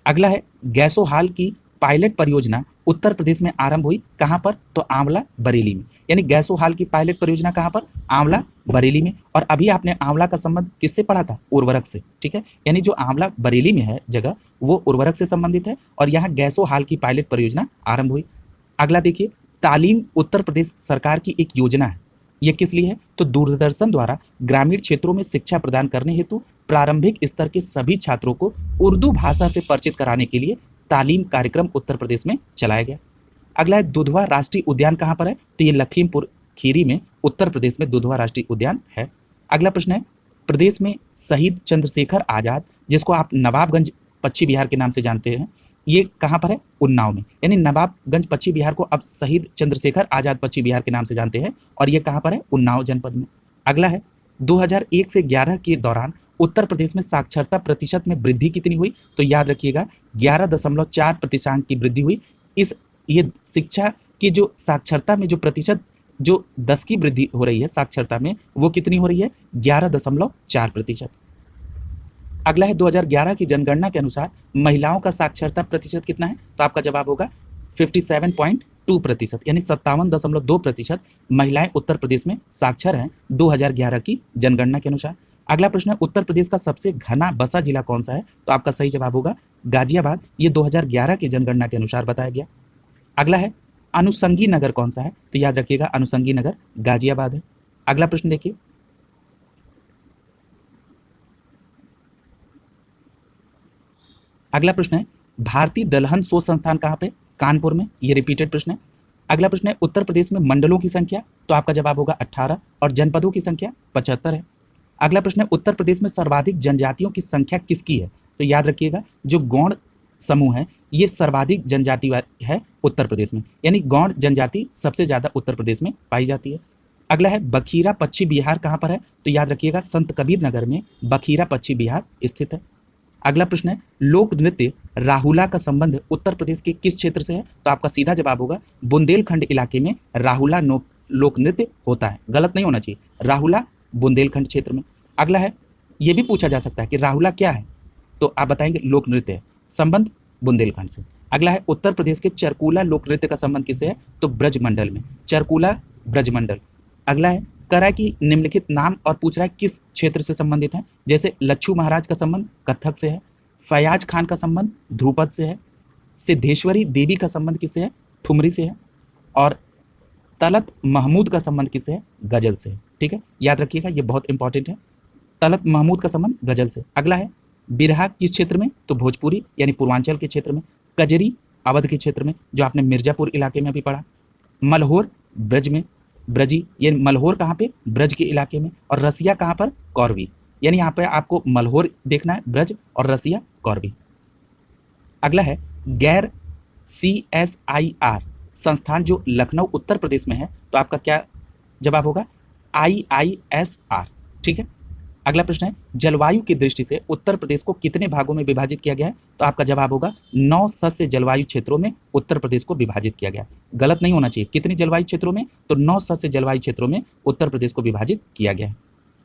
अगला है, गैसो हाल की पायलट परियोजना उत्तर प्रदेश में आरंभ हुई कहां पर? तो आंवला बरेली में। यानी गैसो हाल की पायलट परियोजना कहां पर? आंवला बरेली में। और अभी आपने आंवला का संबंध किससे पढ़ा था? उर्वरक से। ठीक है, यानी जो आंवला बरेली में है जगह वो उर्वरक से संबंधित है और यहाँ गैसो हाल की पायलट परियोजना आरंभ हुई। अगला देखिए, तालीम उत्तर प्रदेश सरकार की एक योजना है, ये किस लिए है? तो दूरदर्शन द्वारा ग्रामीण क्षेत्रों में शिक्षा प्रदान करने हेतु प्रारंभिक स्तर के सभी छात्रों को उर्दू भाषा से परिचित कराने के लिए तालीम कार्यक्रम उत्तर प्रदेश में चलाया गया। अगला है, दुधवा राष्ट्रीय उद्यान कहाँ पर है? तो ये लखीमपुर खीरी में उत्तर प्रदेश में दुधवा राष्ट्रीय उद्यान है। अगला प्रश्न है, प्रदेश में शहीद चंद्रशेखर आजाद, जिसको आप नवाबगंज पश्चिम बिहार के नाम से जानते हैं, ये कहाँ पर है? उन्नाव में। यानी नवाबगंज पश्चिम बिहार को अब शहीद चंद्रशेखर आजाद पश्चिम बिहार के नाम से जानते हैं और ये कहाँ पर है? उन्नाव जनपद में। अगला है, 2001 से 11 के दौरान उत्तर प्रदेश में साक्षरता प्रतिशत में वृद्धि कितनी हुई? तो याद रखिएगा 11.4% की वृद्धि हुई। ये शिक्षा की जो साक्षरता में जो प्रतिशत जो 10 की वृद्धि हो रही है साक्षरता में, वो कितनी हो रही है? 11.4%। अगला है, 2011 की जनगणना के अनुसार महिलाओं का साक्षरता प्रतिशत कितना है? तो आपका जवाब होगा 57.2%, यानी 57.2% महिलाएं उत्तर प्रदेश में साक्षर हैं 2011 की जनगणना के अनुसार। अगला प्रश्न है, उत्तर प्रदेश का सबसे घना बसा जिला कौन सा है? तो आपका सही जवाब होगा गाजियाबाद, ये 2011 की जनगणना के अनुसार बताया गया। अगला है, अनुषंगी नगर कौन सा है? तो याद रखिएगा अनुषंगी नगर गाजियाबाद है। अगला प्रश्न देखिए, अगला प्रश्न है, भारतीय दलहन शोध संस्थान कहाँ पे? कानपुर में, ये रिपीटेड प्रश्न है। अगला प्रश्न है, उत्तर प्रदेश में मंडलों की संख्या? तो आपका जवाब होगा 18 और जनपदों की संख्या 75 है। अगला प्रश्न है, उत्तर प्रदेश में सर्वाधिक जनजातियों की संख्या किसकी है? तो याद रखिएगा जो गौड़ समूह है ये सर्वाधिक जनजाति है उत्तर प्रदेश में, यानी गौड़ जनजाति सबसे ज्यादा उत्तर प्रदेश में पाई जाती है। अगला है, बखीरा पश्चिम बिहार कहाँ पर है? तो याद रखिएगा संत कबीर नगर में बखीरा पश्चिम बिहार स्थित है। अगला प्रश्न है, लोक नृत्य राहुला का संबंध उत्तर प्रदेश के किस क्षेत्र से है? तो आपका सीधा जवाब होगा बुंदेलखंड इलाके में राहुला लोक नृत्य होता है, गलत नहीं होना चाहिए, राहुला बुंदेलखंड क्षेत्र में। अगला है, यह भी पूछा जा सकता है कि राहुला क्या है? तो आप बताएंगे लोक नृत्य है, संबंध बुंदेलखंड से। अगला है, उत्तर प्रदेश के चरकुला लोक नृत्य का संबंध किससे है? तो ब्रजमंडल में, चरकुला ब्रजमंडल। अगला है, करा की निम्नलिखित नाम और पूछ रहा है किस क्षेत्र से संबंधित है? जैसे लच्छू महाराज का संबंध कथक से है, फयाज खान का संबंध ध्रुपद से है, सिद्धेश्वरी देवी का संबंध किससे है? ठुमरी से है, और तलत महमूद का संबंध किससे है? गजल से है। ठीक है, याद रखिएगा ये बहुत इंपॉर्टेंट है, तलत महमूद का संबंध गजल से। अगला है, बिरहा किस क्षेत्र में? तो भोजपुरी यानी पूर्वांचल के क्षेत्र में। कजरी अवध के क्षेत्र में, जो आपने मिर्जापुर इलाके में भी पढ़ा। मलहोर ब्रज में, ब्रजी, ये मलहोर कहाँ पे? ब्रज के इलाके में। और रसिया कहाँ पर? कौरवी, यानी यहाँ पे आपको मलहोर देखना है ब्रज और रसिया कौरवी। अगला है, गैर CSIR संस्थान जो लखनऊ उत्तर प्रदेश में है, तो आपका क्या जवाब होगा? IISR। ठीक है, अगला प्रश्न है, जलवायु की दृष्टि से उत्तर प्रदेश को कितने भागों में विभाजित किया गया है? तो आपका जवाब होगा 9 सस्य जलवायु क्षेत्रों में उत्तर प्रदेश को विभाजित किया गया है। गलत नहीं होना चाहिए, कितनी जलवायु क्षेत्रों में? तो 9 सस्य जलवायु क्षेत्रों में उत्तर प्रदेश को विभाजित किया गया है।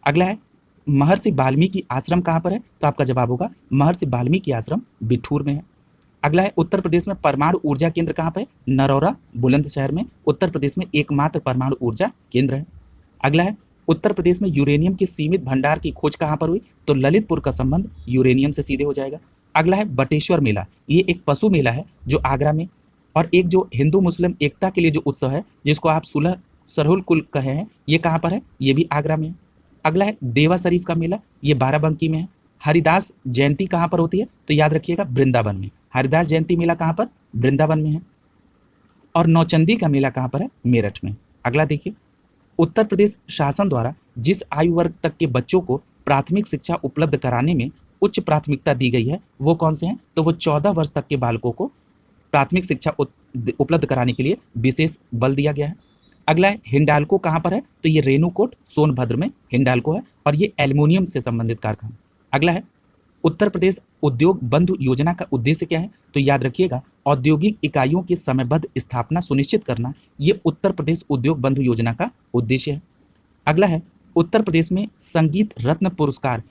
अगला है, महर्षि वाल्मीकि आश्रम कहाँ पर है? तो आपका जवाब होगा महर्षि वाल्मीकि आश्रम बिठूर में है। अगला है, उत्तर प्रदेश में परमाणु ऊर्जा केंद्र कहाँ पर है? नरौरा बुलंदशहर में उत्तर प्रदेश में एकमात्र परमाणु ऊर्जा केंद्र है। अगला है, उत्तर प्रदेश में यूरेनियम के सीमित भंडार की खोज कहाँ पर हुई? तो ललितपुर का संबंध यूरेनियम से सीधे हो जाएगा। अगला है, बटेश्वर मेला, ये एक पशु मेला है जो आगरा में, और एक जो हिंदू मुस्लिम एकता के लिए जो उत्सव है जिसको आप सुलह सरहुल कुल कहे हैं, ये कहाँ पर है? ये भी आगरा में है। अगला है, देवा शरीफ का मेला, ये बाराबंकी में है। हरिदास जयंती कहाँ पर होती है? तो याद रखिएगा वृंदावन में। हरिदास जयंती मेला कहाँ पर? वृंदावन में है। और नौचंदी का मेला कहाँ पर है? मेरठ में। अगला देखिए, उत्तर प्रदेश शासन द्वारा जिस आयु वर्ग तक के बच्चों को प्राथमिक शिक्षा उपलब्ध कराने में उच्च प्राथमिकता दी गई है वो कौन से हैं? तो वो 14 वर्ष तक के बालकों को प्राथमिक शिक्षा उपलब्ध कराने के लिए विशेष बल दिया गया है। अगला है, हिंडाल्को कहाँ पर है? तो ये रेणुकूट सोनभद्र में हिंडाल्को है, और ये एल्युमिनियम से संबंधित कारखाना। अगला है, उत्तर प्रदेश उद्योग बंधु योजना का उद्देश्य क्या है? तो याद रखिएगा औद्योगिक इकाइयों की समयबद्ध स्थापना सुनिश्चित करना, ये उत्तर प्रदेश उद्योग बंधु योजना का उद्देश्य है। अगला है, उत्तर प्रदेश में संगीत रत्न पुरस्कार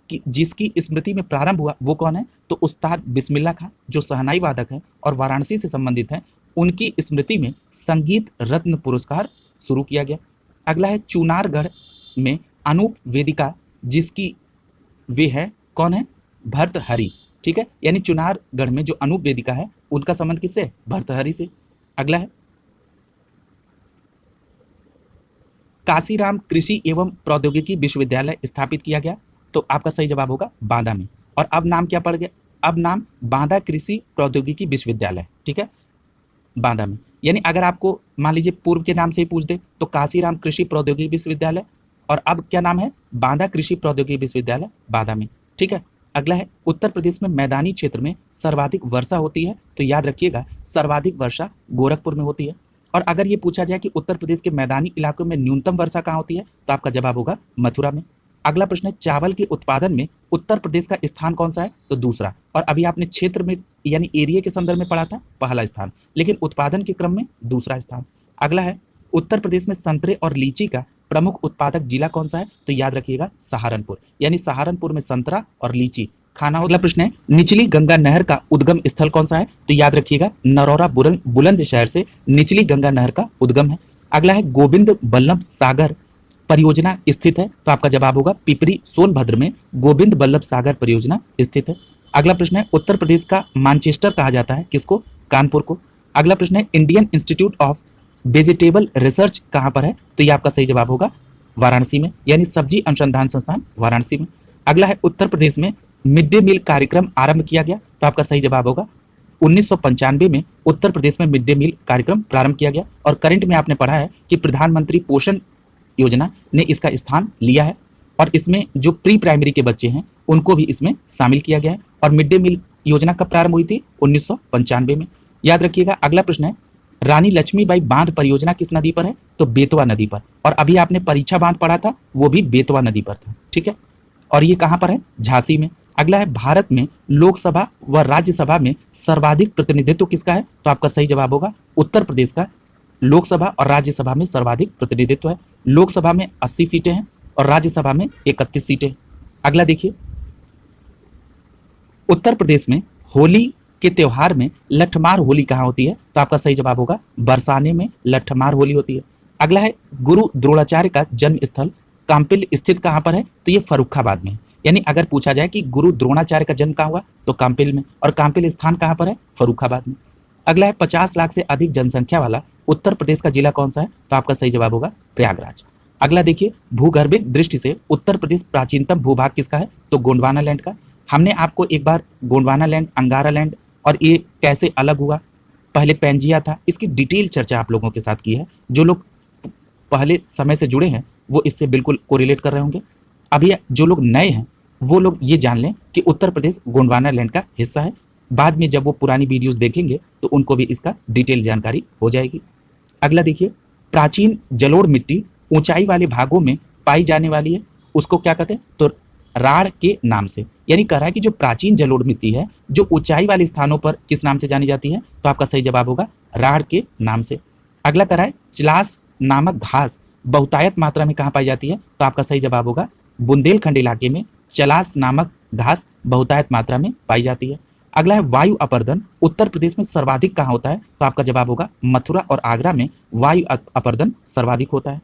जिसकी स्मृति में प्रारंभ हुआ वो कौन है? तो उस्ताद बिस्मिल्लाह खां जो शहनाई वादक हैं और वाराणसी से संबंधित हैं, उनकी स्मृति में संगीत रत्न पुरस्कार शुरू किया गया। अगला है, चुनारगढ़ में अनूप वेदिका जिसकी वे है कौन है? भर्तहरि। ठीक है, यानी चुनारगढ़ में जो अनूप वेदिका है उनका संबंध किससे? भर्तहरि से। अगला है, काशीराम कृषि एवं प्रौद्योगिकी विश्वविद्यालय स्थापित किया गया, तो आपका सही जवाब होगा बांदा में। और अब नाम क्या पड़ गया? अब नाम बांदा कृषि प्रौद्योगिकी विश्वविद्यालय। ठीक है, बांदा में। यानी अगर आपको मान लीजिए पूर्व के नाम से ही पूछ दे तो काशीराम कृषि प्रौद्योगिकी विश्वविद्यालय, और अब क्या नाम है? बांदा कृषि प्रौद्योगिकी विश्वविद्यालय बांदा में। ठीक है, अगला है, उत्तर प्रदेश में मैदानी क्षेत्र में सर्वाधिक वर्षा होती है, तो याद रखिएगा सर्वाधिक वर्षा गोरखपुर में होती है। और अगर ये पूछा जाए कि उत्तर प्रदेश के मैदानी इलाकों में न्यूनतम वर्षा कहाँ होती है, तो आपका जवाब होगा मथुरा में। अगला प्रश्न है, चावल के उत्पादन में उत्तर प्रदेश का स्थान कौन सा है? तो दूसरा। और अभी आपने क्षेत्र में यानी एरिया के संदर्भ में पढ़ा था पहला स्थान, लेकिन उत्पादन के क्रम में दूसरा स्थान। अगला है, उत्तर प्रदेश में संतरे और लीची का प्रमुख उत्पादक जिला कौन सा है? तो याद रखिएगा सहारनपुर, यानी सहारनपुर में संतरा और लीची खाना। अगला प्रश्न है, निचली गंगा नहर का उद्गम स्थल कौन सा है? तो याद रखिएगा नरौरा बुलंदशहर से निचली गंगा नहर का उद्गम है। अगला है, गोविंद बल्लभ सागर परियोजना स्थित है, तो आपका जवाब होगा पिपरी सोनभद्र में गोविंद बल्लभ सागर परियोजना स्थित है। अगला प्रश्न है, उत्तर प्रदेश का मैनचेस्टर कहा जाता है किसको? कानपुर को। अगला प्रश्न है, Indian institute of vegetable research कहाँ पर है? तो ये आपका सही जवाब होगा वाराणसी में, यानी सब्जी अनुसंधान संस्थान वाराणसी में। अगला है, उत्तर प्रदेश में मिड डे मील कार्यक्रम आरंभ किया गया, तो आपका सही जवाब होगा 1995 में उत्तर प्रदेश में मिड डे मील कार्यक्रम प्रारंभ किया गया। और करंट में आपने पढ़ा है कि प्रधानमंत्री पोषण योजना ने इसका स्थान लिया है, और इसमें जो प्री प्राइमरी के बच्चे हैं उनको भी इसमें शामिल किया गया है। और मिड डे मील योजना कब प्रारंभ हुई थी? 1995 में। याद रखिएगा। अगला प्रश्न है, रानी लक्ष्मीबाई बांध परियोजना किस नदी पर है? तो बेतवा नदी पर। और अभी आपने परीक्षा बांध पढ़ा था, वो भी बेतवा नदी पर था। ठीक है, और ये कहाँ पर है? झांसी में। अगला है, भारत में लोकसभा व राज्यसभा में सर्वाधिक प्रतिनिधित्व किसका है? तो आपका सही जवाब होगा उत्तर प्रदेश का लोकसभा और राज्यसभा में सर्वाधिक प्रतिनिधित्व है। लोकसभा में 80 सीटें हैं और राज्यसभा में 31 सीटें। अगला देखिए, उत्तर प्रदेश में होली के त्योहार में लठमार होली कहाँ होती है? तो आपका सही जवाब होगा बरसाने में लठमार होली होती है। अगला है, गुरु द्रोणाचार्य का जन्म स्थल काम्पिल स्थित कहाँ पर है? तो ये फर्रुखाबाद में। यानी अगर पूछा जाए कि गुरु द्रोणाचार्य का जन्म कहाँ हुआ, तो काम्पिल में, और काम्पिल स्थान कहाँ पर है? फर्रुखाबाद में। अगला है, 50 लाख से अधिक जनसंख्या वाला उत्तर प्रदेश का जिला कौन सा है? तो आपका सही जवाब होगा प्रयागराज। अगला देखिए, भूगर्भिक दृष्टि से उत्तर प्रदेश प्राचीनतम भूभाग किसका है? तो गोंडवाना लैंड का। हमने आपको एक बार गोंडवाना लैंड, अंगारा लैंड और ये कैसे अलग हुआ, पहले पेंजिया था, इसकी डिटेल चर्चा आप लोगों के साथ की है। जो लोग पहले समय से जुड़े हैं वो इससे बिल्कुल कोरिलेट कर रहे होंगे। अभी जो लोग नए हैं वो लोग ये जान लें कि उत्तर प्रदेश गोंडवाना लैंड का हिस्सा है। बाद में जब वो पुरानी वीडियोस देखेंगे तो उनको भी इसका डिटेल जानकारी हो जाएगी। अगला देखिए, प्राचीन जलोढ़ मिट्टी ऊंचाई वाले भागों में पाई जाने वाली है, उसको क्या कहते हैं, तो राढ़ के नाम से। यानी कह रहा है कि जो प्राचीन जलोढ़ मिट्टी है जो ऊंचाई वाले स्थानों पर किस नाम से जानी जाती है, तो आपका सही जवाब होगा राढ़ के नाम से। अगला कह रहा है चिलास नामक घास बहुतायत मात्रा में कहाँ पाई जाती है, तो आपका सही जवाब होगा बुंदेलखंड इलाके में चलास नामक घास बहुतायत मात्रा में पाई जाती है। अगला है वायु अपर्दन उत्तर प्रदेश में सर्वाधिक कहाँ होता है, तो आपका जवाब होगा मथुरा और आगरा में वायु अपर्दन सर्वाधिक होता है।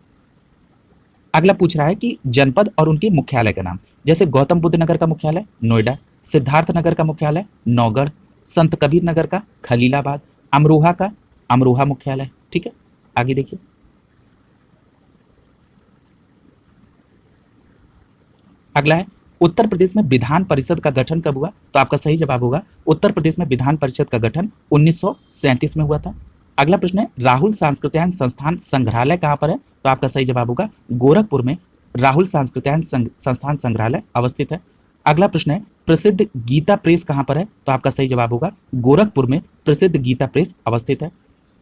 अगला पूछ रहा है कि जनपद और उनके मुख्यालय का नाम, जैसे गौतम बुद्ध नगर का मुख्यालय नोएडा, सिद्धार्थ नगर का मुख्यालय नौगढ़, संत कबीर नगर का खलीलाबाद, अमरोहा का अमरोहा मुख्यालय। ठीक है, आगे देखिए। अगला है उत्तर प्रदेश में विधान परिषद का गठन कब हुआ, तो आपका सही जवाब होगा उत्तर प्रदेश में विधान परिषद का गठन 1937 में हुआ था। अगला प्रश्न है राहुल सांस्कृत्यायन संस्थान संग्रहालय कहाँ पर है, तो आपका सही जवाब होगा गोरखपुर में राहुल सांस्कृत्यायन संस्थान संग्रहालय अवस्थित है। अगला प्रश्न है प्रसिद्ध गीता प्रेस कहाँ पर है, तो आपका सही जवाब होगा गोरखपुर में प्रसिद्ध गीता प्रेस अवस्थित है।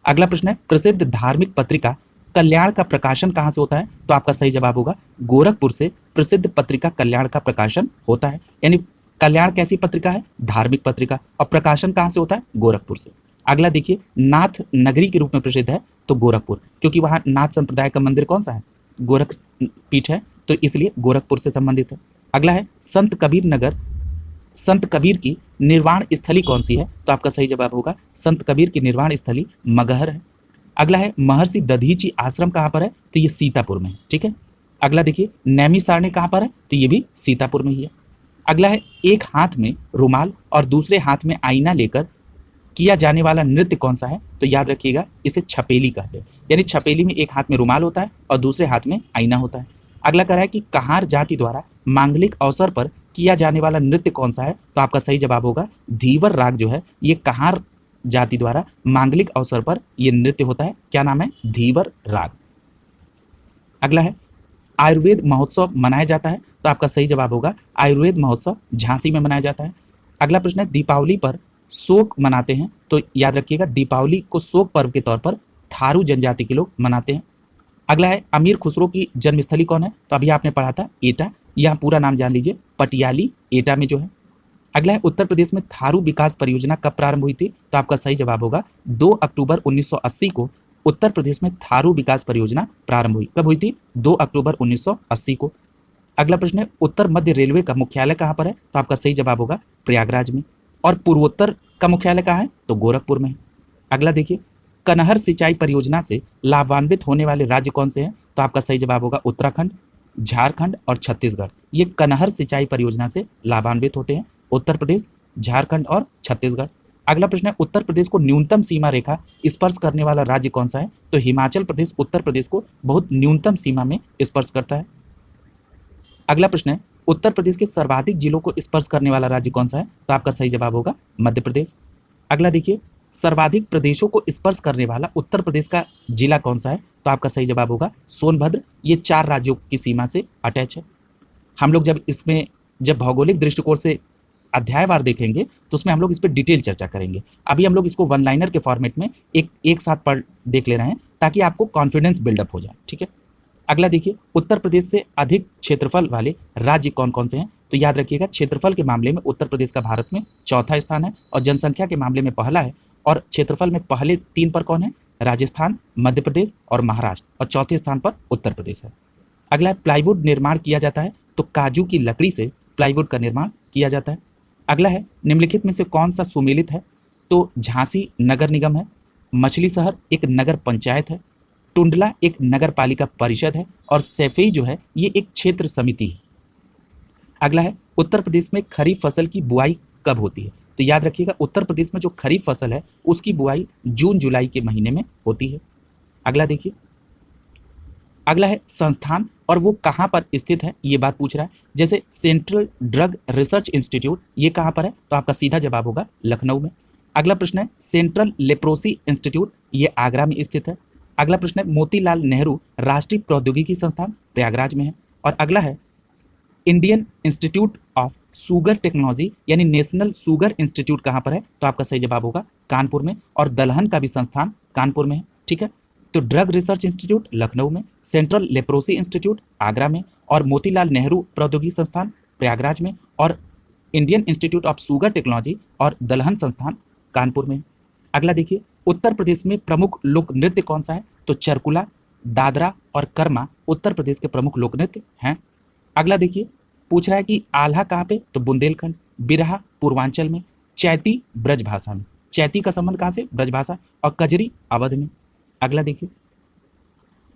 अगला प्रश्न है प्रसिद्ध धार्मिक पत्रिका कल्याण का प्रकाशन कहाँ से होता है, तो आपका सही जवाब होगा गोरखपुर से प्रसिद्ध पत्रिका कल्याण का प्रकाशन होता है। यानी कल्याण कैसी पत्रिका है, धार्मिक पत्रिका, और प्रकाशन कहाँ से होता है, गोरखपुर से। अगला देखिए नाथ नगरी के रूप में प्रसिद्ध है तो गोरखपुर, क्योंकि वहां नाथ संप्रदाय का मंदिर कौन सा है, गोरख पीठ है, तो इसलिए गोरखपुर से संबंधित है। अगला है संत कबीर नगर, संत कबीर की निर्वाण स्थली कौन सी है, तो आपका सही जवाब होगा संत कबीर की निर्वाण स्थली मगहर है। अगला है महर्षि दधीची आश्रम कहाँ पर है, तो ये सीतापुर में है। ठीक है, अगला देखिए नैमिषारण्य कहाँ पर है, तो ये भी सीतापुर में ही है। अगला है एक हाथ में रुमाल और दूसरे हाथ में आईना लेकर किया जाने वाला नृत्य कौन सा है, तो याद रखिएगा इसे छपेली कहते हैं। यानी छपेली में एक हाथ में रुमाल होता है और दूसरे हाथ में आईना होता है। अगला कह रहा है कि कहार जाति द्वारा मांगलिक अवसर पर किया जाने वाला नृत्य कौन सा है, तो आपका सही जवाब होगा धीवर राग जो है ये कहार जाति द्वारा मांगलिक अवसर पर यह नृत्य होता है। क्या नाम है, धीवर राग। अगला है आयुर्वेद महोत्सव मनाया जाता है, तो आपका सही जवाब होगा आयुर्वेद महोत्सव झांसी में मनाया जाता है। अगला प्रश्न है दीपावली पर शोक मनाते हैं, तो याद रखिएगा दीपावली को शोक पर्व के तौर पर थारू जनजाति के लोग मनाते हैं। अगला है अमीर खुसरो की जन्मस्थली कौन है, तो अभी आपने पढ़ा था एटा, यह पूरा नाम जान लीजिए पटियाली एटा में जो है। अगला है उत्तर प्रदेश में थारू विकास परियोजना कब प्रारंभ हुई थी, तो आपका सही जवाब होगा 2 अक्टूबर 1980 को उत्तर प्रदेश में थारू विकास परियोजना प्रारंभ हुई। कब हुई थी, 2 अक्टूबर 1980 को। अगला प्रश्न है उत्तर मध्य रेलवे का मुख्यालय कहाँ पर है, तो आपका सही जवाब होगा प्रयागराज में। और पूर्वोत्तर का मुख्यालय कहाँ है, तो गोरखपुर में है। अगला देखिए कनहर सिंचाई परियोजना से लाभान्वित होने वाले राज्य कौन से हैं, तो आपका सही जवाब होगा उत्तराखंड, झारखंड और छत्तीसगढ़। ये कनहर सिंचाई परियोजना से लाभान्वित होते हैं, उत्तर प्रदेश, झारखंड और छत्तीसगढ़। अगला प्रश्न है उत्तर प्रदेश को न्यूनतम सीमा रेखा स्पर्श करने वाला राज्य कौन सा है, तो हिमाचल प्रदेश उत्तर प्रदेश को बहुत न्यूनतम सीमा में स्पर्श करता है। अगला प्रश्न है उत्तर प्रदेश के सर्वाधिक जिलों को स्पर्श करने वाला राज्य कौन सा है, तो आपका सही जवाब होगा मध्य प्रदेश। अगला देखिए सर्वाधिक प्रदेशों को स्पर्श करने वाला उत्तर प्रदेश का जिला कौन सा है, तो आपका सही जवाब होगा सोनभद्र। ये 4 राज्यों की सीमा से अटैच है। हम लोग जब भौगोलिक दृष्टिकोण से अध्यायवार देखेंगे तो उसमें हम लोग इस पर डिटेल चर्चा करेंगे। अभी हम लोग इसको वन लाइनर के फॉर्मेट में एक साथ पढ़ देख ले रहे हैं ताकि आपको कॉन्फिडेंस बिल्डअप हो जाए। ठीक है, अगला देखिए उत्तर प्रदेश से अधिक क्षेत्रफल वाले राज्य कौन कौन से हैं, तो याद रखिएगा क्षेत्रफल के मामले में उत्तर प्रदेश का भारत में चौथा स्थान है और जनसंख्या के मामले में पहला है। और क्षेत्रफल में पहले 3 पर कौन है, राजस्थान, मध्य प्रदेश और महाराष्ट्र, और चौथे स्थान पर उत्तर प्रदेश है। अगला है प्लाईवुड निर्माण किया जाता है, तो काजू की लकड़ी से प्लाईवुड का निर्माण किया जाता है। अगला है निम्नलिखित में से कौन सा सुमेलित है, तो झांसी नगर निगम है, मछली शहर एक नगर पंचायत है, टुंडला एक नगर पालिका परिषद है और सैफई जो है ये एक क्षेत्र समिति है। अगला है उत्तर प्रदेश में खरीफ फसल की बुआई कब होती है, तो याद रखिएगा उत्तर प्रदेश में जो खरीफ फसल है उसकी बुआई जून जुलाई के महीने में होती है। अगला देखिए अगला है संस्थान और वो कहाँ पर स्थित है, ये बात पूछ रहा है। जैसे सेंट्रल ड्रग रिसर्च इंस्टीट्यूट ये कहाँ पर है, तो आपका सीधा जवाब होगा लखनऊ में। अगला प्रश्न है सेंट्रल लेप्रोसी इंस्टीट्यूट, ये आगरा में स्थित है। अगला प्रश्न है मोतीलाल नेहरू राष्ट्रीय प्रौद्योगिकी संस्थान प्रयागराज में है। और अगला है Indian institute of sugar technology यानी नेशनल शुगर इंस्टीट्यूट कहाँ पर है, तो आपका सही जवाब होगा कानपुर में। और दलहन का भी संस्थान कानपुर में है। ठीक है, तो ड्रग रिसर्च इंस्टीट्यूट लखनऊ में, सेंट्रल लेप्रोसी इंस्टीट्यूट आगरा में, और मोतीलाल नेहरू प्रौद्योगिकी संस्थान प्रयागराज में, और Indian institute of sugar technology और दलहन संस्थान कानपुर में। अगला देखिए, उत्तर प्रदेश में प्रमुख लोक नृत्य कौन सा है? तो चरकुला, दादरा और कर्मा उत्तर प्रदेश के प्रमुख लोक नृत्य हैं। अगला देखिए, पूछ रहा है कि आल्हा कहाँ पे? तो बुंदेलखंड, बिरहा पूर्वांचल में, चैती ब्रजभाषा में। चैती का संबंध कहाँ से? ब्रजभाषा। और कजरी अवध में। अगला देखिए,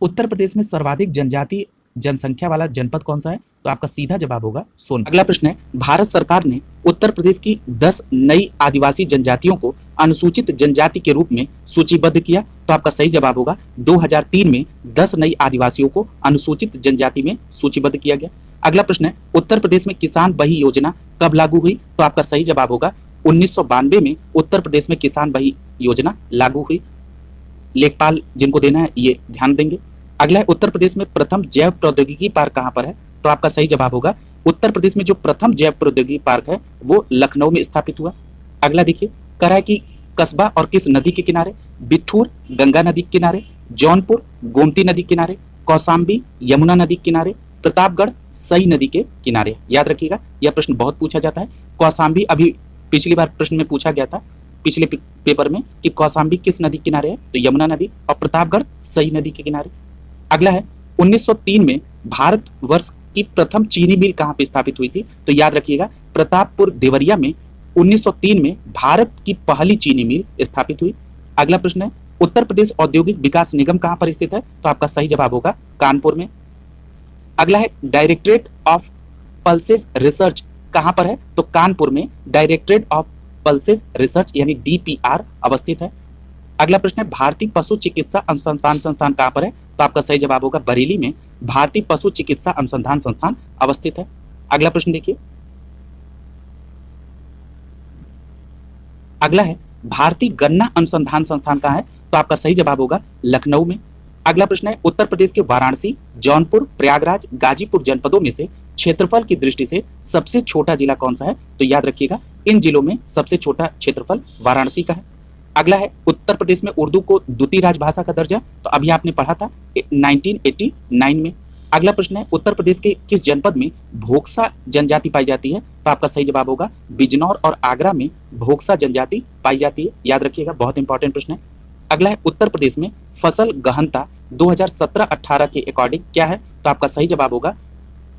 उत्तर प्रदेश में सर्वाधिक जनजातीय जनसंख्या वाला जनपद कौन सा है? तो आपका सीधा जवाब होगा सोनभद्र। अगला प्रश्न है, भारत सरकार ने उत्तर प्रदेश की 10 नई आदिवासी जनजातियों को अनुसूचित जनजाति के रूप में सूचीबद्ध किया। तो आपका सही जवाब होगा 2003 में 10 नई आदिवासियों को अनुसूचित जनजाति में सूचीबद्ध किया गया। अगला प्रश्न है, उत्तर प्रदेश में किसान बही योजना कब लागू हुई? तो आपका सही जवाब होगा 1992 में उत्तर प्रदेश में किसान बही योजना लागू हुई। लेखपाल जिनको देना है ये ध्यान देंगे। अगला है, उत्तर प्रदेश में प्रथम जैव प्रौद्योगिकी पार्क कहाँ पर है? तो आपका सही जवाब होगा उत्तर प्रदेश में जो प्रथम जैव प्रौद्योगिकी पार्क है वो लखनऊ में स्थापित हुआ। अगला देखिए, कह रहा है कि कस्बा और किस नदी के किनारे? बिठूर गंगा नदी के किनारे, जौनपुर गोमती नदी के किनारे, कौशाम्बी यमुना नदी के किनारे, प्रतापगढ़ सई नदी के किनारे। याद रखिएगा, यह प्रश्न बहुत पूछा जाता है। कौशाम्बी अभी पिछली बार प्रश्न में पूछा गया था पिछले पेपर में कि कौशाम्बी किस नदी के किनारे है? तो यमुना नदी। और प्रतापगढ़ सई नदी के किनारे। अगला है, 1903 में भारतवर्ष की प्रथम चीनी मिल कहां पे स्थापित हुई थी? तो याद रखिएगा, प्रतापपुर देवरिया में 1903 में भारत की पहली चीनी मिल स्थापित हुई। अगला प्रश्न है, उत्तर प्रदेश औद्योगिक विकास निगम कहां पर स्थित है? तो आपका सही जवाब होगा कानपुर में। अगला है, डायरेक्टरेट ऑफ पल्सेस रिसर्च कहां पर है? तो कानपुर में डायरेक्टरेट ऑफ पल्सेस रिसर्च यानी डीपीआर अवस्थित है। अगला प्रश्न है, भारतीय पशु चिकित्सा अनुसंधान संस्थान कहां पर है? तो आपका सही जवाब होगा बरेली में भारतीय पशु चिकित्सा अनुसंधान संस्थान अवस्थित है। अगला प्रश्न देखिए, अगला है, भारतीय गन्ना अनुसंधान संस्थान कहां है? तो आपका सही जवाब होगा लखनऊ में। अगला प्रश्न है, उत्तर प्रदेश के वाराणसी, जौनपुर, प्रयागराज, गाजीपुर जनपदों में से क्षेत्रफल की दृष्टि से सबसे छोटा जिला कौन सा है? तो याद रखिएगा, इन जिलों में सबसे छोटा क्षेत्रफल वाराणसी का है। अगला है, उत्तर प्रदेश में उर्दू को द्वितीय राजभाषा का दर्जा? तो अभी आपने पढ़ा था 1989 में। अगला प्रश्न है, उत्तर प्रदेश के किस जनपद में भोक्सा जनजाति पाई जाती है? तो आपका सही जवाब होगा बिजनौर और आगरा में भोक्सा जनजाति पाई जाती है। याद रखिएगा, बहुत इंपॉर्टेंट प्रश्न है। अगला है, उत्तर प्रदेश में फसल गहनता 2017-18 के अकॉर्डिंग क्या है? तो आपका सही जवाब होगा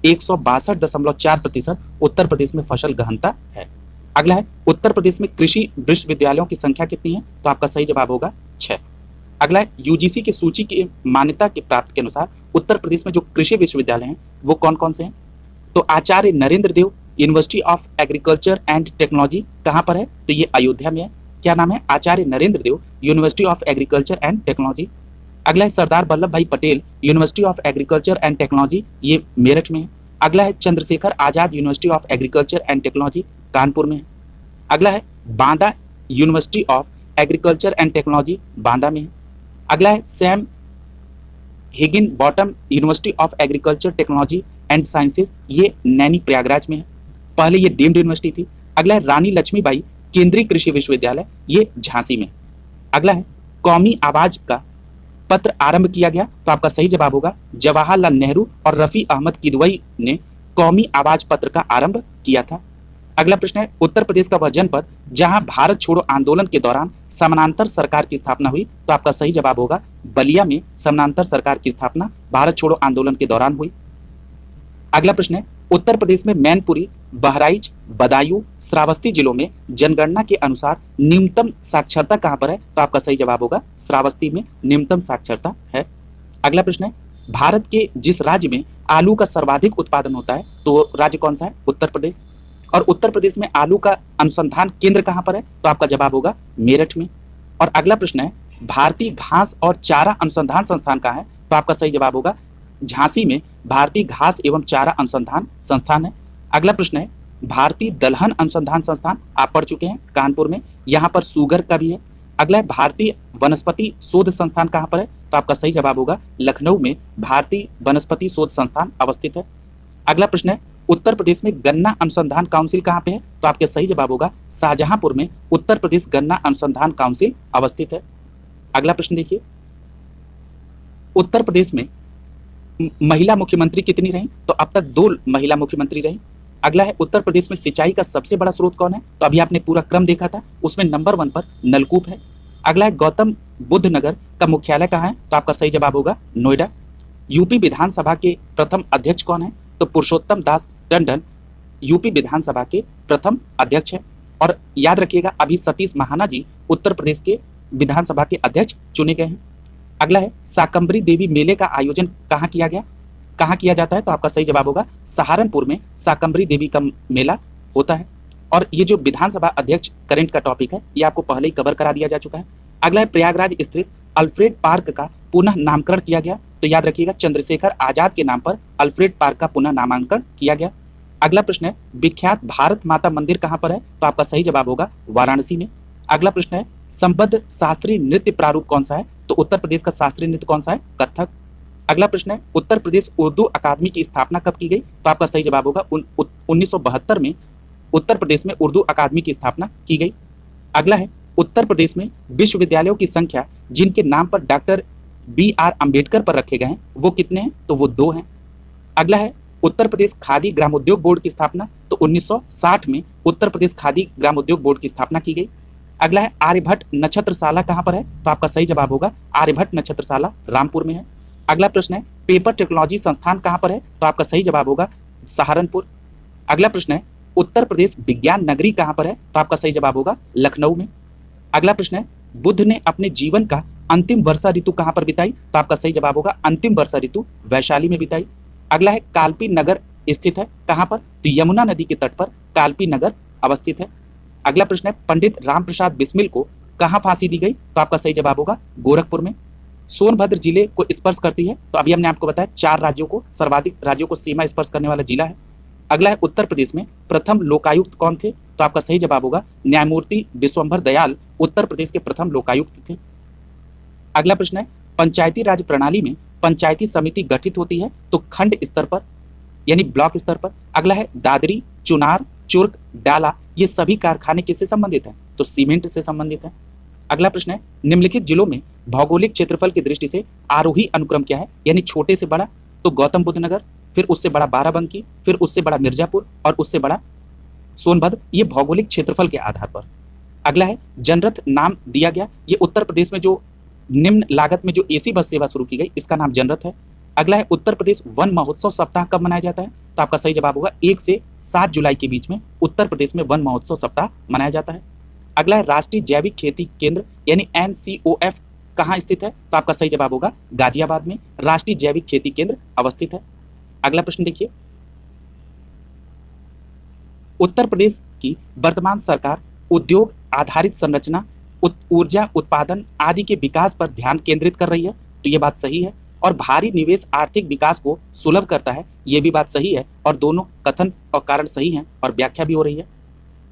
162.4% उत्तर प्रदेश में फसल गहनता है। अगला है, उत्तर प्रदेश में कृषि विश्वविद्यालयों की संख्या कितनी है? तो आपका सही जवाब होगा 6। अगला है, यूजीसी की सूची की मान्यता के प्राप्त के अनुसार उत्तर प्रदेश में जो कृषि विश्वविद्यालय हैं वो कौन कौन से हैं? तो Acharya Narendra Dev University of Agriculture and Technology कहां पर है? तो ये अयोध्या में है। क्या नाम है? Acharya Narendra Dev University of Agriculture and Technology. अगला है, Sardar Vallabh Bhai Patel University of Agriculture and Technology, ये मेरठ में है। अगला है, Chandrashekhar Azad University of Agriculture and Technology Kanpur में है। अगला है, Banda University of Agriculture and Technology Banda में है। अगला है, Sam Higginbottom University of Agriculture Technology and Sciences, ये नैनी प्रयागराज में है। पहले ये डीम्ड यूनिवर्सिटी थी। अगला है, रानी लक्ष्मीबाई केंद्रीय कृषि विश्वविद्यालय, ये झांसी में। अगला है, कौमी आवाज का पत्र आरंभ किया गया? तो आपका सही जवाब होगा जवाहरलाल नेहरू और रफी अहमद किदवई ने कौमी आवाज पत्र का आरंभ किया था। अगला प्रश्न है, उत्तर प्रदेश का वह जनपद जहां भारत छोड़ो आंदोलन के दौरान समानांतर सरकार की स्थापना हुई? तो आपका सही जवाब होगा बलिया में समानांतर सरकार की स्थापना भारत छोड़ो आंदोलन के दौरान हुई। अगला प्रश्न है, उत्तर प्रदेश में मैनपुरी, बहराइच, बदायूं, श्रावस्ती जिलों में जनगणना के अनुसार न्यूनतम साक्षरता कहां पर है? तो आपका सही जवाब होगा श्रावस्ती में न्यूनतम साक्षरता है। अगला प्रश्न है, भारत के जिस राज्य में आलू का सर्वाधिक उत्पादन होता है तो राज्य कौन सा है? उत्तर प्रदेश। और उत्तर प्रदेश में आलू का अनुसंधान केंद्र कहां पर है? तो आपका जवाब होगा मेरठ में। और अगला प्रश्न है, भारतीय घास और चारा अनुसंधान संस्थान कहां है? तो आपका सही जवाब होगा झांसी में भारतीय घास एवं चारा अनुसंधान संस्थान है। अगला प्रश्न है, भारतीय दलहन अनुसंधान संस्थान आप पढ़ चुके हैं कानपुर में, यहाँ पर शुगर का भी है। अगला है, भारतीय वनस्पति शोध संस्थान कहाँ पर है? तो आपका सही जवाब होगा लखनऊ में भारतीय वनस्पति शोध संस्थान अवस्थित है। अगला प्रश्न है, उत्तर प्रदेश में गन्ना अनुसंधान काउंसिल कहाँ पे है? तो आपका सही जवाब होगा शाहजहांपुर में उत्तर प्रदेश गन्ना अनुसंधान काउंसिल अवस्थित है। अगला प्रश्न देखिए, उत्तर प्रदेश में महिला मुख्यमंत्री कितनी रही? तो अब तक 2 महिला मुख्यमंत्री रही। अगला है उत्तर प्रदेश में सिंचाई का सबसे बड़ा स्रोत कौन है? तो अभी आपने पूरा क्रम देखा था, उसमें नंबर 1 पर नलकूप है। अगला है गौतम बुद्ध नगर का मुख्यालय कहाँ है? तो आपका सही जवाब होगा नोएडा। यूपी विधानसभा के प्रथम अध्यक्ष कौन है? तो पुरुषोत्तम दास टंडन यूपी विधानसभा के प्रथम अध्यक्ष है। और याद रखिएगा अभी सतीश महाना जी उत्तर प्रदेश के विधानसभा के अध्यक्ष चुने गए हैं। अगला है शाकंभरी देवी मेले का आयोजन कहाँ किया गया, कहाँ किया जाता है? तो आपका सही जवाब होगा सहारनपुर में शाकंभरी देवी का मेला होता है। और ये जो विधानसभा अध्यक्ष करंट का टॉपिक है ये आपको पहले ही कवर करा दिया जा चुका है। अगला है प्रयागराज स्थित अल्फ्रेड पार्क का पुनः नामकरण किया गया। तो याद रखिएगा चंद्रशेखर आजाद के नाम पर अल्फ्रेड पार्क का पुनः नामांकन किया गया। अगला प्रश्न है विख्यात भारत माता मंदिर कहाँ पर है? तो आपका सही जवाब होगा वाराणसी में। अगला प्रश्न है संबद्ध शास्त्रीय नृत्य प्रारूप कौन सा है? तो उत्तर प्रदेश का शास्त्रीय नृत्य कौन सा है? कथक। अगला प्रश्न है उत्तर प्रदेश उर्दू अकादमी की स्थापना कब की गई? तो आपका सही जवाब होगा 1972 में उत्तर प्रदेश में उर्दू अकादमी की स्थापना की गई। अगला है उत्तर प्रदेश में विश्वविद्यालयों की संख्या जिनके नाम पर डॉक्टर BR अम्बेडकर पर रखे गए हैं वो कितने हैं? तो वो 2 हैं। अगला है उत्तर प्रदेश खादी ग्रामोद्योग बोर्ड की स्थापना तो 1960 में उत्तर प्रदेश खादी ग्रामोद्योग बोर्ड की स्थापना की गई। अगला है आर्यभट्ट नक्षत्रशाला कहाँ पर है? तो आपका सही जवाब होगा आर्यभट्ट नक्षत्रशाला रामपुर में है। अगला प्रश्न है पेपर टेक्नोलॉजी संस्थान कहाँ पर है? तो आपका सही जवाब होगा सहारनपुर। अगला प्रश्न है उत्तर प्रदेश विज्ञान नगरी कहाँ पर है? तो आपका सही जवाब होगा लखनऊ में। अगला प्रश्न है बुद्ध ने अपने जीवन का अंतिम वर्षा ऋतु कहाँ पर बिताई? तो आपका सही जवाब होगा अंतिम वर्षा ऋतु वैशाली में बिताई। अगला है कालपी नगर स्थित है कहाँ पर? तो यमुना नदी के तट पर कालपी नगर अवस्थित है। अगला प्रश्न है पंडित राम प्रसाद बिस्मिल को कहाँ फांसी दी गई? तो आपका सही जवाब होगा गोरखपुर में। सोनभद्र जिले को स्पर्श करती है तो अभी हमने आपको बताया 4 राज्यों को, सर्वाधिक राज्यों को सीमा स्पर्श करने वाला जिला है। अगला है उत्तर प्रदेश में प्रथम लोकायुक्त कौन थे? तो आपका सही जवाब होगा न्यायमूर्ति विश्वंभर दयाल उत्तर प्रदेश के प्रथम लोकायुक्त थे। अगला प्रश्न है पंचायती राज प्रणाली में पंचायती समिति गठित होती है तो खंड स्तर पर यानी ब्लॉक स्तर पर। अगला है दादरी, चुनार, चुर्क, डाला ये सभी कारखाने किससे संबंधित हैं? तो सीमेंट से संबंधित है। अगला प्रश्न है निम्नलिखित जिलों में भौगोलिक क्षेत्रफल की दृष्टि से आरोही अनुक्रम क्या है? यानी छोटे से बड़ा तो गौतम बुद्ध नगर, फिर उससे बड़ा बाराबंकी, फिर उससे बड़ा मिर्जापुर और उससे बड़ा सोनभद्र, ये भौगोलिक क्षेत्रफल के आधार पर। अगला है जनरथ नाम दिया गया, ये उत्तर प्रदेश में जो निम्न लागत में जो AC बस सेवा शुरू की गई इसका नाम जनरथ है। अगला है उत्तर प्रदेश वन महोत्सव सप्ताह कब मनाया जाता है? तो आपका सही जवाब होगा 1 से 7 जुलाई के बीच में उत्तर प्रदेश में वन महोत्सव सप्ताह मनाया जाता है। अगला है राष्ट्रीय जैविक खेती केंद्र यानी NCOF कहाँ स्थित है? तो आपका सही जवाब होगा गाजियाबाद में राष्ट्रीय जैविक खेती केंद्र अवस्थित है। अगला प्रश्न देखिए उत्तर प्रदेश की वर्तमान सरकार उद्योग आधारित संरचना, ऊर्जा उत्पादन आदि के विकास पर ध्यान केंद्रित कर रही है। तो ये बात सही है। और भारी निवेश आर्थिक विकास को सुलभ करता है, ये भी बात सही है। और दोनों कथन और कारण सही हैं और व्याख्या भी हो रही है।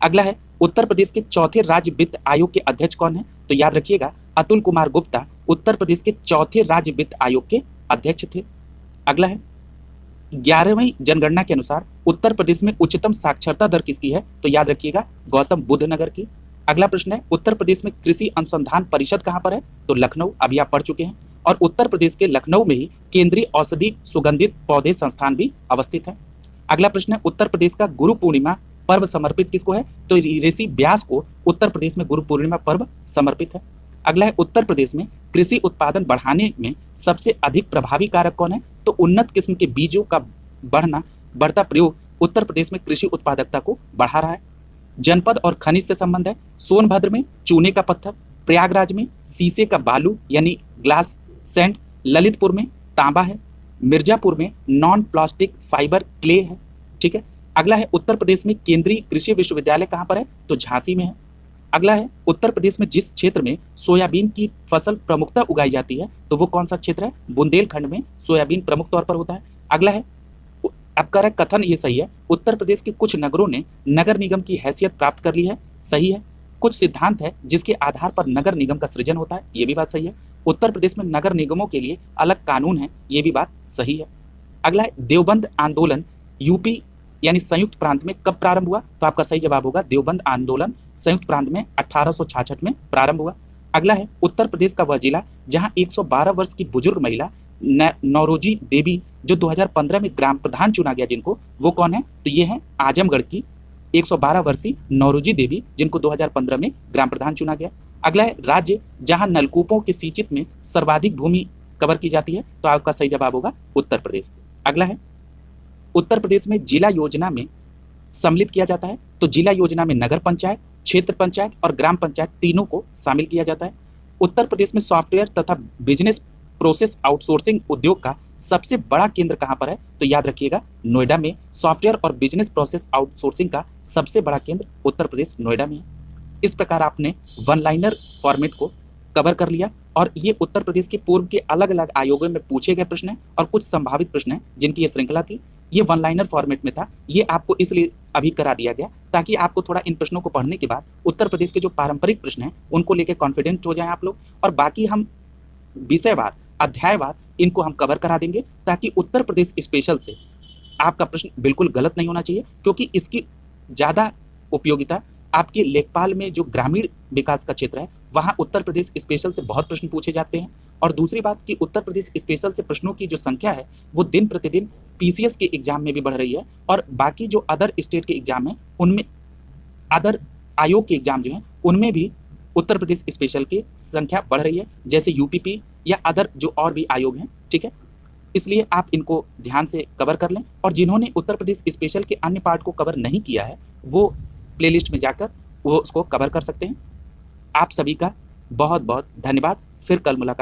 अगला है उत्तर प्रदेश के चौथे राज्य वित्त आयोग के अध्यक्ष कौन है? तो याद रखिएगा अतुल कुमार गुप्ता उत्तर प्रदेश के चौथे राज्य वित्त आयोग के अध्यक्ष थे। अगला है 11वीं जनगणना के अनुसार उत्तर प्रदेश में उच्चतम साक्षरता दर किसकी है? तो याद रखिएगा गौतम बुद्ध नगर की। अगला प्रश्न है उत्तर प्रदेश में कृषि अनुसंधान परिषद कहाँ पर है? तो लखनऊ, अभी आप पढ़ चुके हैं। और उत्तर प्रदेश के लखनऊ में ही केंद्रीय औषधि सुगंधित पौधे संस्थान भी अवस्थित है। अगला प्रश्न है उत्तर प्रदेश का गुरु पूर्णिमा पर्व समर्पित किसको है? तो ऋषि व्यास को उत्तर प्रदेश में गुरु पूर्णिमा पर्व समर्पित है। अगला है उत्तर प्रदेश में कृषि उत्पादन बढ़ाने में सबसे अधिक प्रभावी कारक कौन है? तो उन्नत किस्म के बीजों का बढ़ता प्रयोग उत्तर प्रदेश में कृषि उत्पादकता को बढ़ा रहा है। जनपद और खनिज से संबंध है। सोनभद्र में चूने का पत्थर, प्रयागराज में शीशे का बालू यानी ग्लास सैंड, ललितपुर में तांबा है, मिर्जापुर में नॉन प्लास्टिक फाइबर क्ले है। ठीक है। अगला है उत्तर प्रदेश में केंद्रीय कृषि विश्वविद्यालय कहाँ पर है? तो झांसी में है। अगला है उत्तर प्रदेश में जिस क्षेत्र में सोयाबीन की फसल प्रमुखता उगाई जाती है तो वो कौन सा क्षेत्र है? बुंदेलखंड में सोयाबीन प्रमुख तौर पर होता है। अगला है अब कर कथन ये सही है उत्तर प्रदेश के कुछ नगरों ने नगर निगम की हैसियत प्राप्त कर ली है, सही है। कुछ सिद्धांत है जिसके आधार पर नगर निगम का सृजन होता है, ये भी बात सही है। उत्तर प्रदेश में नगर निगमों के लिए अलग कानून है, ये भी बात सही है। अगला है देवबंद आंदोलन यूपी यानी संयुक्त प्रांत में कब प्रारंभ हुआ? तो आपका सही जवाब होगा देवबंद आंदोलन संयुक्त प्रांत में 1866 में प्रारंभ हुआ। अगला है उत्तर प्रदेश का वह जिला जहां 112 वर्ष की बुजुर्ग महिला नौरोजी देवी जो 2015 में ग्राम प्रधान चुना गया जिनको, वो कौन है? तो ये है आजमगढ़ की 112 वर्षीय नौरोजी देवी जिनको 2015 में ग्राम प्रधान चुना गया। अगला है राज्य जहां नलकूपों के सिंचित में सर्वाधिक भूमि कवर की जाती है, तो आपका सही जवाब होगा उत्तर प्रदेश। अगला है उत्तर प्रदेश में जिला योजना में सम्मिलित किया जाता है, तो जिला योजना में नगर पंचायत, क्षेत्र पंचायत और ग्राम पंचायत तीनों को शामिल किया जाता है। उत्तर प्रदेश में सॉफ्टवेयर तथा बिजनेस प्रोसेस आउटसोर्सिंग उद्योग का सबसे बड़ा केंद्र कहां पर है? तो याद रखिएगा नोएडा में सॉफ्टवेयर और बिजनेस प्रोसेस आउटसोर्सिंग का सबसे बड़ा केंद्र उत्तर प्रदेश नोएडा में है। इस प्रकार आपने वन लाइनर फॉर्मेट को कवर कर लिया और ये उत्तर प्रदेश के पूर्व के अलग अलग आयोगों में पूछे गए प्रश्न हैं और कुछ संभावित प्रश्न हैं जिनकी ये श्रृंखला थी। ये वन लाइनर फॉर्मेट में था, ये आपको इसलिए अभी करा दिया गया ताकि आपको थोड़ा इन प्रश्नों को पढ़ने के बाद उत्तर प्रदेश के जो पारंपरिक प्रश्न हैं उनको लेकर कॉन्फिडेंट हो जाएं आप लोग, और बाकी हम विषयवार अध्यायवार इनको हम कवर करा देंगे ताकि उत्तर प्रदेश स्पेशल से आपका प्रश्न बिल्कुल गलत नहीं होना चाहिए, क्योंकि इसकी ज़्यादा उपयोगिता आपके लेखपाल में जो ग्रामीण विकास का क्षेत्र है वहाँ उत्तर प्रदेश स्पेशल से बहुत प्रश्न पूछे जाते हैं। और दूसरी बात कि उत्तर प्रदेश स्पेशल से प्रश्नों की जो संख्या है वो दिन प्रतिदिन पीसीएस के एग्जाम में भी बढ़ रही है, और बाकी जो अदर स्टेट के एग्जाम हैं उनमें, अदर आयोग के एग्जाम जो हैं उनमें भी उत्तर प्रदेश स्पेशल की संख्या बढ़ रही है, जैसे यूपीपी या अदर जो और भी आयोग हैं। ठीक है, इसलिए आप इनको ध्यान से कवर कर लें, और जिन्होंने उत्तर प्रदेश स्पेशल के अन्य पार्ट को कवर नहीं किया है वो प्लेलिस्ट में जाकर वो उसको कवर कर सकते हैं। आप सभी का बहुत बहुत धन्यवाद। फिर कल मुलाकात।